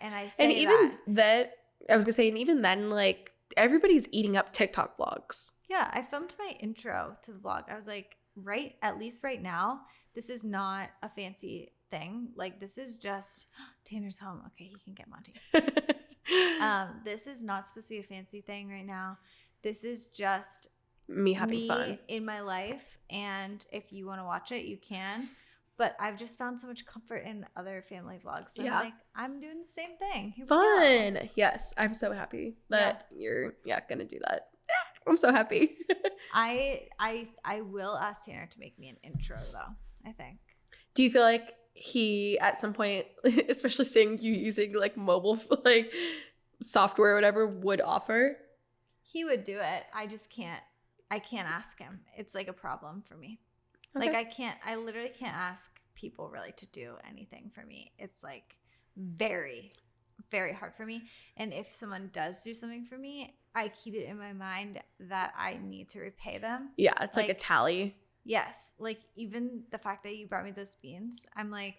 Speaker 1: was gonna say, and even then, like everybody's eating up TikTok vlogs.
Speaker 2: Yeah, I filmed my intro to the vlog. I was like, at least right now, this is not a fancy thing. Like this is just Tanner's home. Okay, he can get Monty. This is not supposed to be a fancy thing right now. This is just
Speaker 1: me having fun
Speaker 2: in my life, and if you want to watch it, you can. But I've just found so much comfort in other family vlogs. So
Speaker 1: yeah.
Speaker 2: I'm doing the same thing. Here
Speaker 1: fun. Yes, I'm so happy that you're gonna do that. I'm so happy.
Speaker 2: I will ask Tanner to make me an intro though, I think.
Speaker 1: Do you feel like he at some point, especially seeing you using like mobile like software or whatever, would offer?
Speaker 2: He would do it. I can't ask him. It's like a problem for me.
Speaker 1: Okay.
Speaker 2: Like I literally can't ask people really to do anything for me. It's like very, very hard for me. And if someone does do something for me, I keep it in my mind that I need to repay them.
Speaker 1: Yeah, it's like a tally.
Speaker 2: Yes. Like even the fact that you brought me those beans, I'm like,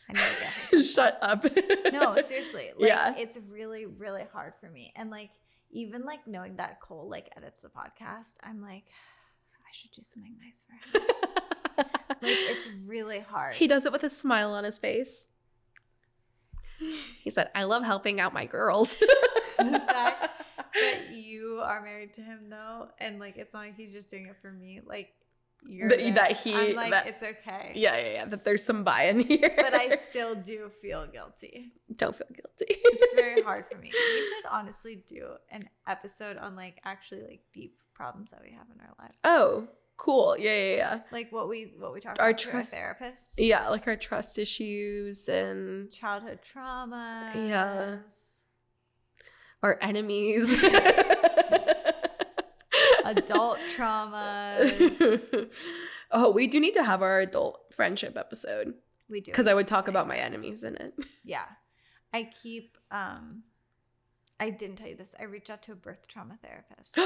Speaker 2: I need to get her
Speaker 1: Shut up.
Speaker 2: No, seriously. Like it's really, really hard for me. And like even like knowing that Cole like edits the podcast, I'm like, I should do something nice for him. Like it's really hard.
Speaker 1: He does it with a smile on his face. He said, I love helping out my girls.
Speaker 2: The fact that you are married to him though, and like it's not like he's just doing it for me, like I'm like, it's okay.
Speaker 1: Yeah. That there's some buy-in here.
Speaker 2: But I still do feel guilty.
Speaker 1: Don't feel guilty.
Speaker 2: It's very hard for me. We should honestly do an episode on like actually like deep problems that we have in our lives.
Speaker 1: Oh, cool. Yeah.
Speaker 2: Like what we talk
Speaker 1: our
Speaker 2: about
Speaker 1: trust
Speaker 2: with our therapists.
Speaker 1: Yeah, like our trust issues and
Speaker 2: childhood trauma.
Speaker 1: Yeah. Our enemies.
Speaker 2: Adult traumas.
Speaker 1: Oh, we do need to have our adult friendship episode.
Speaker 2: We do.
Speaker 1: Because I would talk about my enemies in it.
Speaker 2: Yeah. I keep I didn't tell you this. I reached out to a birth trauma therapist.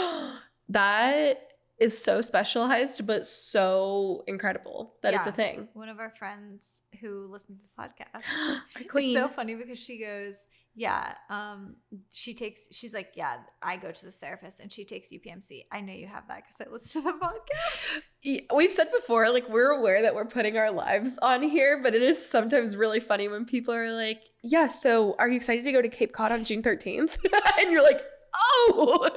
Speaker 1: That is so specialized, but so incredible that it's a thing.
Speaker 2: One of our friends who listens to the podcast.
Speaker 1: Our queen.
Speaker 2: It's so funny because she goes, she's like, yeah, I go to this therapist and she takes UPMC. I know you have that because I listen to the podcast.
Speaker 1: Yeah, we've said before, like we're aware that we're putting our lives on here, but it is sometimes really funny when people are like, yeah, so are you excited to go to Cape Cod on June 13th? And you're like, oh,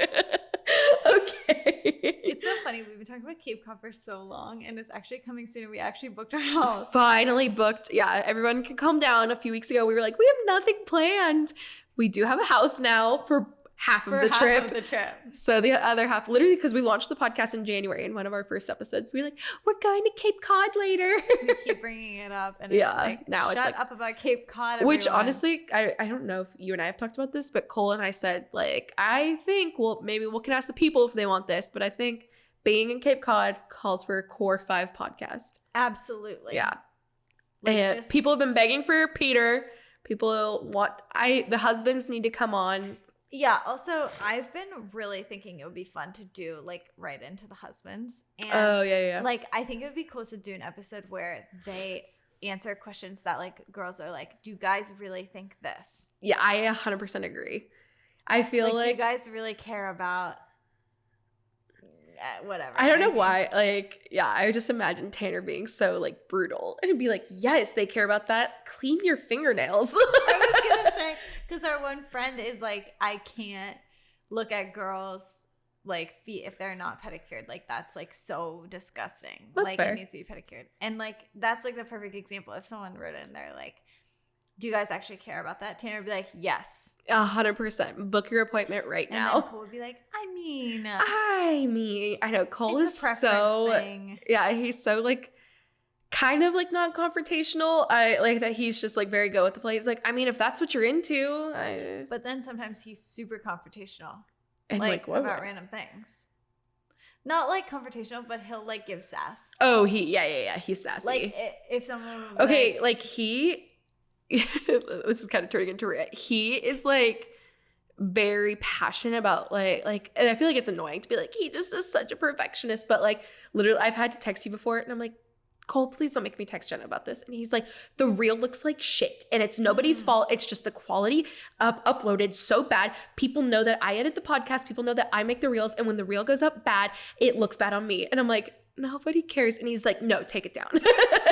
Speaker 1: okay.
Speaker 2: It's so funny. We've been talking about Cape Cod for so long and it's actually coming soon. We actually booked our house.
Speaker 1: Finally booked. Yeah, everyone can calm down. A few weeks ago, we were like, we have nothing planned. We do have a house now for half of the trip. So the other half, literally, because we launched the podcast in January in one of our first episodes, we were like, we're going to Cape Cod later.
Speaker 2: We keep bringing it up. And it's like, now shut up about Cape Cod, everyone.
Speaker 1: Which honestly, I don't know if you and I have talked about this, but Cole and I said, like, I think, well, maybe we can ask the people if they want this, but I think being in Cape Cod calls for a Core 5 podcast.
Speaker 2: Absolutely.
Speaker 1: Yeah. And people have been begging for Peter. People want, the husbands need to come on.
Speaker 2: Yeah. Also, I've been really thinking it would be fun to do like right into the husbands. And like, I think it would be cool to do an episode where they answer questions that like girls are like, do guys really think this?
Speaker 1: Yeah, I 100% agree. I feel like
Speaker 2: do you guys really care about whatever?
Speaker 1: I don't know why. Like, yeah, I just imagine Tanner being so like brutal and it'd be like, yes, they care about that. Clean your fingernails.
Speaker 2: I was gonna say, because our one friend is like, I can't look at girls like feet if they're not pedicured. Like that's like so disgusting.
Speaker 1: That's
Speaker 2: like
Speaker 1: fair.
Speaker 2: It needs to be pedicured. And like that's like the perfect example. If someone wrote in there like, do you guys actually care about that? Tanner would be like, yes.
Speaker 1: 100%. Book your appointment right now.
Speaker 2: And then Cole would be like, I
Speaker 1: know Cole
Speaker 2: it's
Speaker 1: is
Speaker 2: a
Speaker 1: so
Speaker 2: thing.
Speaker 1: Yeah, he's so like kind of like not confrontational. I like that he's just like very go with the play. He's like, I mean, if that's what you're into.
Speaker 2: But then sometimes he's super confrontational.
Speaker 1: And like what?
Speaker 2: About random things. Not like confrontational, but he'll like give sass.
Speaker 1: Oh, he's sassy.
Speaker 2: Like if someone
Speaker 1: okay, like he this is kind of turning into it. He is like very passionate about like and I feel like it's annoying to be like he just is such a perfectionist, but like literally I've had to text you before and I'm like, Cole, please don't make me text Jenna about this. And he's like, the reel looks like shit and it's nobody's fault. It's just the quality uploaded so bad. People know that I edit the podcast. People know that I make the reels. And when the reel goes up bad, it looks bad on me. And I'm like, nobody cares. And he's like, no, take it down.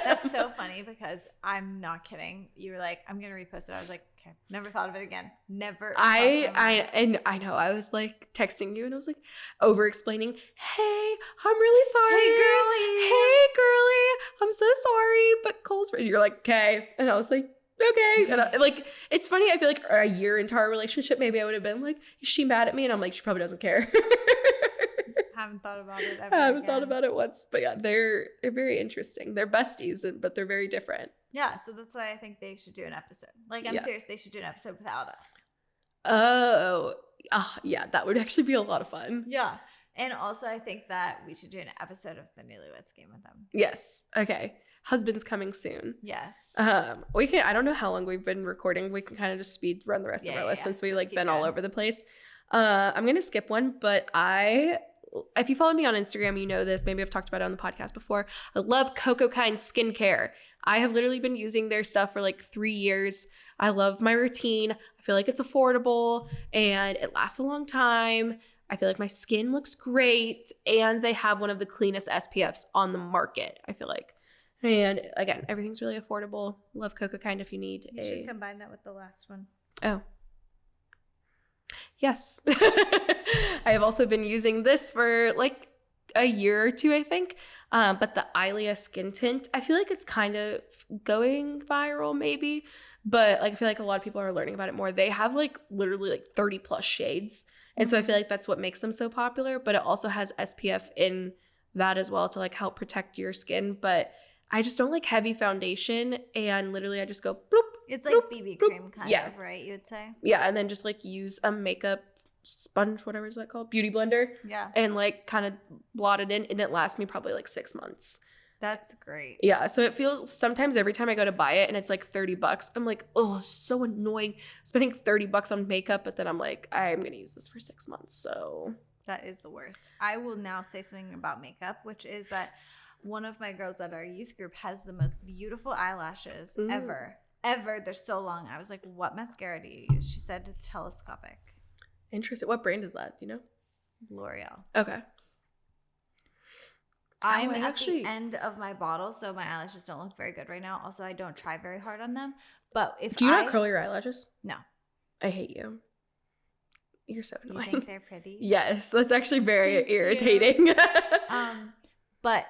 Speaker 2: That's so funny because I'm not kidding. You were like, I'm going to repost it. I was like, okay, never thought of it again. Never.
Speaker 1: I know. I was like texting you and I was like over explaining, hey, I'm really sorry. Hey, girly. I'm so sorry. But Cole's ready. You're like, okay. And I was like, okay. And like, it's funny. I feel like a year into our relationship, maybe I would have been like, is she mad at me? And I'm like, she probably doesn't care.
Speaker 2: Haven't thought about it ever.
Speaker 1: I haven't thought about it once. But yeah, they're very interesting. They're besties, but they're very different.
Speaker 2: Yeah, so that's why I think they should do an episode. Like, I'm serious, they should do an episode without us.
Speaker 1: Oh, yeah, that would actually be a lot of fun.
Speaker 2: Yeah. And also, I think that we should do an episode of the Newlyweds Game with them.
Speaker 1: Yes. Okay. Husband's coming soon.
Speaker 2: Yes.
Speaker 1: We can. I don't know how long we've been recording. We can kind of just speed run the rest of our list since we like been all over the place. I'm gonna skip one, but if you follow me on Instagram, you know this. Maybe I've talked about it on the podcast before. I love Coco Kind skincare. I have literally been using their stuff for like 3 years. I love my routine. I feel like it's affordable and it lasts a long time. I feel like my skin looks great and they have one of the cleanest SPFs on the market, I feel like. And again, everything's really affordable. Love Coco Kind if you need
Speaker 2: You should combine that with the last one.
Speaker 1: Oh. Yes. I have also been using this for like a year or two, I think. But the Ilia skin tint, I feel like it's kind of going viral maybe, but like I feel like a lot of people are learning about it more. They have like literally like 30 plus shades. And so I feel like that's what makes them so popular, but it also has SPF in that as well to like help protect your skin. But I just don't like heavy foundation and literally I just go bloop.
Speaker 2: It's like BB cream kind of, right? You would say?
Speaker 1: Yeah, and then just like use a makeup sponge, whatever is that called? Beauty blender.
Speaker 2: Yeah.
Speaker 1: And like kind of blot it in and it lasts me probably like 6 months.
Speaker 2: That's great.
Speaker 1: Yeah, so it feels sometimes every time I go to buy it and it's like $30, I'm like, oh, so annoying spending $30 on makeup, but then I'm like, I'm going to use this for 6 months, so.
Speaker 2: That is the worst. I will now say something about makeup, which is that one of my girls at our youth group has the most beautiful eyelashes ever. They're so long. I was like, what mascara do you use? She said it's telescopic.
Speaker 1: Interesting. What brand is that? Do you know?
Speaker 2: L'Oreal.
Speaker 1: Okay.
Speaker 2: I'm at the end of my bottle, so my eyelashes don't look very good right now. Also, I don't try very hard on them. But if
Speaker 1: Do you not curl your eyelashes?
Speaker 2: No.
Speaker 1: I hate you. You're so annoying.
Speaker 2: You think they're pretty?
Speaker 1: Yes, that's actually very irritating.
Speaker 2: But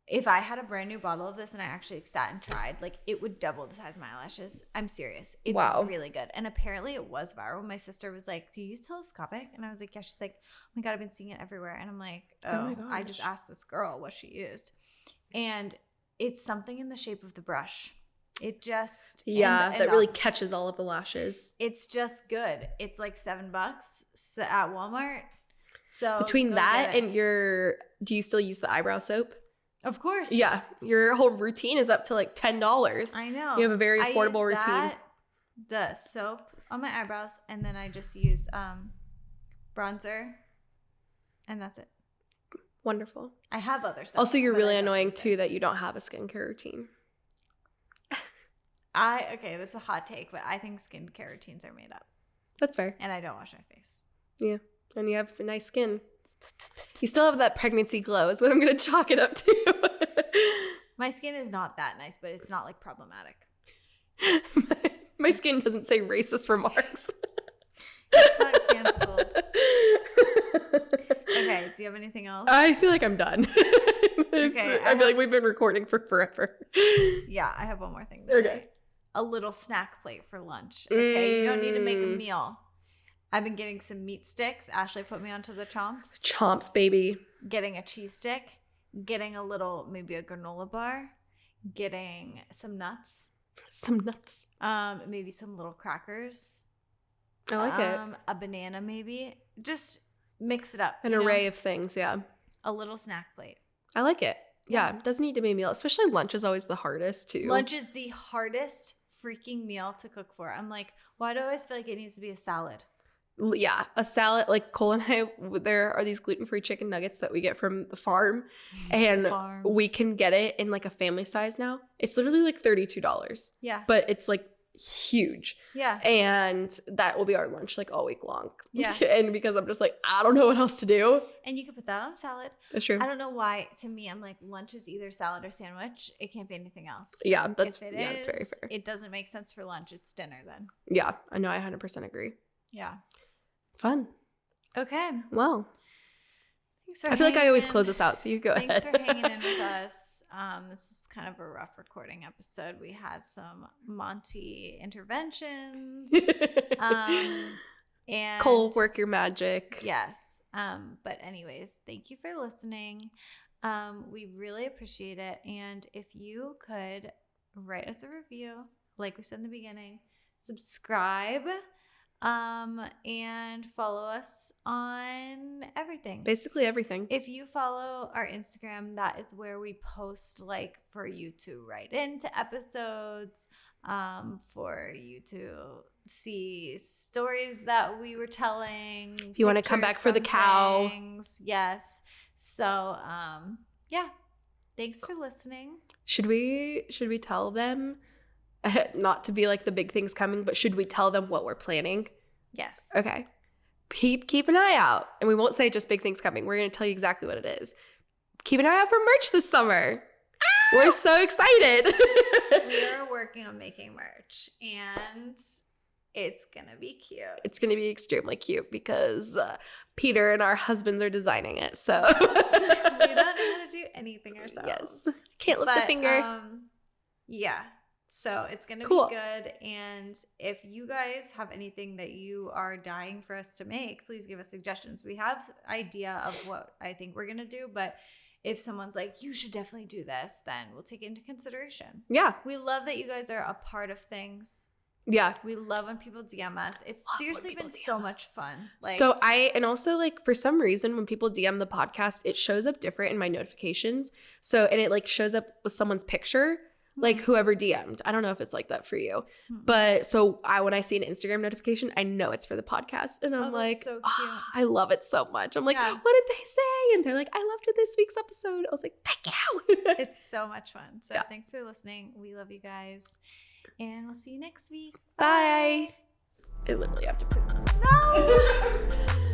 Speaker 2: if I had a brand new bottle of this and I actually sat and tried, like it would double the size of my eyelashes. I'm serious. It's really good. And apparently it was viral. My sister was like, do you use telescopic? And I was like, yeah. She's like, oh my God, I've been seeing it everywhere. And I'm like, oh I just asked this girl what she used. And it's something in the shape of the brush. It just
Speaker 1: that really catches all of the lashes.
Speaker 2: It's just good. It's like $7 at Walmart. So
Speaker 1: between that and do you still use the eyebrow soap?
Speaker 2: Of course.
Speaker 1: Yeah. Your whole routine is up to like $10.
Speaker 2: I know.
Speaker 1: You have a very affordable routine.
Speaker 2: The soap on my eyebrows, and then I just use bronzer, and that's it.
Speaker 1: Wonderful.
Speaker 2: I have other stuff.
Speaker 1: Also, you're really annoying too that you don't have a skincare routine.
Speaker 2: Okay, this is a hot take, but I think skincare routines are made up.
Speaker 1: That's fair.
Speaker 2: And I don't wash my face.
Speaker 1: Yeah. And you have nice skin. You still have that pregnancy glow is what I'm going to chalk it up to.
Speaker 2: My skin is not that nice, but it's not like problematic.
Speaker 1: My skin doesn't say racist remarks.
Speaker 2: It's not canceled. Okay, do you have anything else?
Speaker 1: I feel like I'm done.
Speaker 2: Okay,
Speaker 1: I feel like we've been recording for forever.
Speaker 2: Yeah, I have one more thing to say. A little snack plate for lunch. Okay, you don't need to make a meal. I've been getting some meat sticks. Ashley put me onto the chomps.
Speaker 1: Chomps, baby.
Speaker 2: Getting a cheese stick. Getting maybe a granola bar. Getting some nuts. Maybe some little crackers.
Speaker 1: I like it.
Speaker 2: A banana maybe. Just mix it up.
Speaker 1: An array of things, yeah.
Speaker 2: A little snack plate.
Speaker 1: I like it. Yeah, it doesn't need to be a meal. Especially lunch is always the hardest too.
Speaker 2: Lunch is the hardest freaking meal to cook for. I'm like, why do I always feel like it needs to be a salad?
Speaker 1: Yeah, a salad. Like Cole and I, there are these gluten-free chicken nuggets that we get from the farm, and we can get it in like a family size now. It's literally like $32.
Speaker 2: Yeah.
Speaker 1: But it's like huge.
Speaker 2: Yeah.
Speaker 1: And that will be our lunch like all week long.
Speaker 2: Yeah.
Speaker 1: And because I'm just like, I don't know what else to do.
Speaker 2: And you can put that on a salad.
Speaker 1: That's true.
Speaker 2: I don't know why. To me, I'm like, lunch is either salad or sandwich. It can't be anything else.
Speaker 1: Yeah, that's
Speaker 2: if it
Speaker 1: yeah,
Speaker 2: is,
Speaker 1: that's very fair.
Speaker 2: It doesn't make sense for lunch. It's dinner then.
Speaker 1: Yeah, I know. I 100% agree.
Speaker 2: Yeah.
Speaker 1: Fun.
Speaker 2: Okay.
Speaker 1: Well,
Speaker 2: Thanks for
Speaker 1: I feel like I always
Speaker 2: in.
Speaker 1: close this out, so you go
Speaker 2: Thanks
Speaker 1: ahead.
Speaker 2: for hanging in with us. This was kind of a rough recording episode. We had some Monty interventions. And
Speaker 1: Cole, work your magic.
Speaker 2: Yes. But anyways, thank you for listening. We really appreciate it. And if you could write us a review, like we said in the beginning, subscribe, and follow us on everything.
Speaker 1: Basically everything.
Speaker 2: If you follow our Instagram, that is where we post like for you to write into episodes, for you to see stories that we were telling.
Speaker 1: If you want to come back for the cow.
Speaker 2: Things. Yes. So, yeah. Thanks for listening.
Speaker 1: Should we tell them, not to be like the big things coming, but should we tell them what we're planning?
Speaker 2: Yes.
Speaker 1: Okay. Keep an eye out. And we won't say just big things coming. We're going to tell you exactly what it is. Keep an eye out for merch this summer. We're so excited.
Speaker 2: We are working on making merch, and it's going to be cute.
Speaker 1: It's going to be extremely cute because Peter and our husbands are designing it. So
Speaker 2: We don't know how to do anything ourselves.
Speaker 1: Yes. Can't lift a finger.
Speaker 2: Yeah. So it's going to
Speaker 1: Cool.
Speaker 2: be good. And if you guys have anything that you are dying for us to make, please give us suggestions. We have idea of what I think we're going to do, but if someone's like, you should definitely do this, then we'll take it into consideration.
Speaker 1: Yeah.
Speaker 2: We love that you guys are a part of things.
Speaker 1: Yeah.
Speaker 2: We love when people DM us. It's
Speaker 1: Love
Speaker 2: seriously
Speaker 1: when people
Speaker 2: been
Speaker 1: DM
Speaker 2: so
Speaker 1: us.
Speaker 2: much fun.
Speaker 1: And also like for some reason when people DM the podcast, it shows up different in my notifications. So, and it like shows up with someone's picture, like whoever DM'd. I don't know if it's like that for you, but so when I see an Instagram notification, I know it's for the podcast, and I'm like,
Speaker 2: so cute.
Speaker 1: "Oh, I love it so much. I'm like,
Speaker 2: Yeah.
Speaker 1: what did they say? And they're like, I loved this week's episode. I was like, thank you.
Speaker 2: It's so much fun. So
Speaker 1: Yeah.
Speaker 2: thanks for listening. We love you guys. And we'll see you next week.
Speaker 1: Bye. I literally have to put.
Speaker 2: No!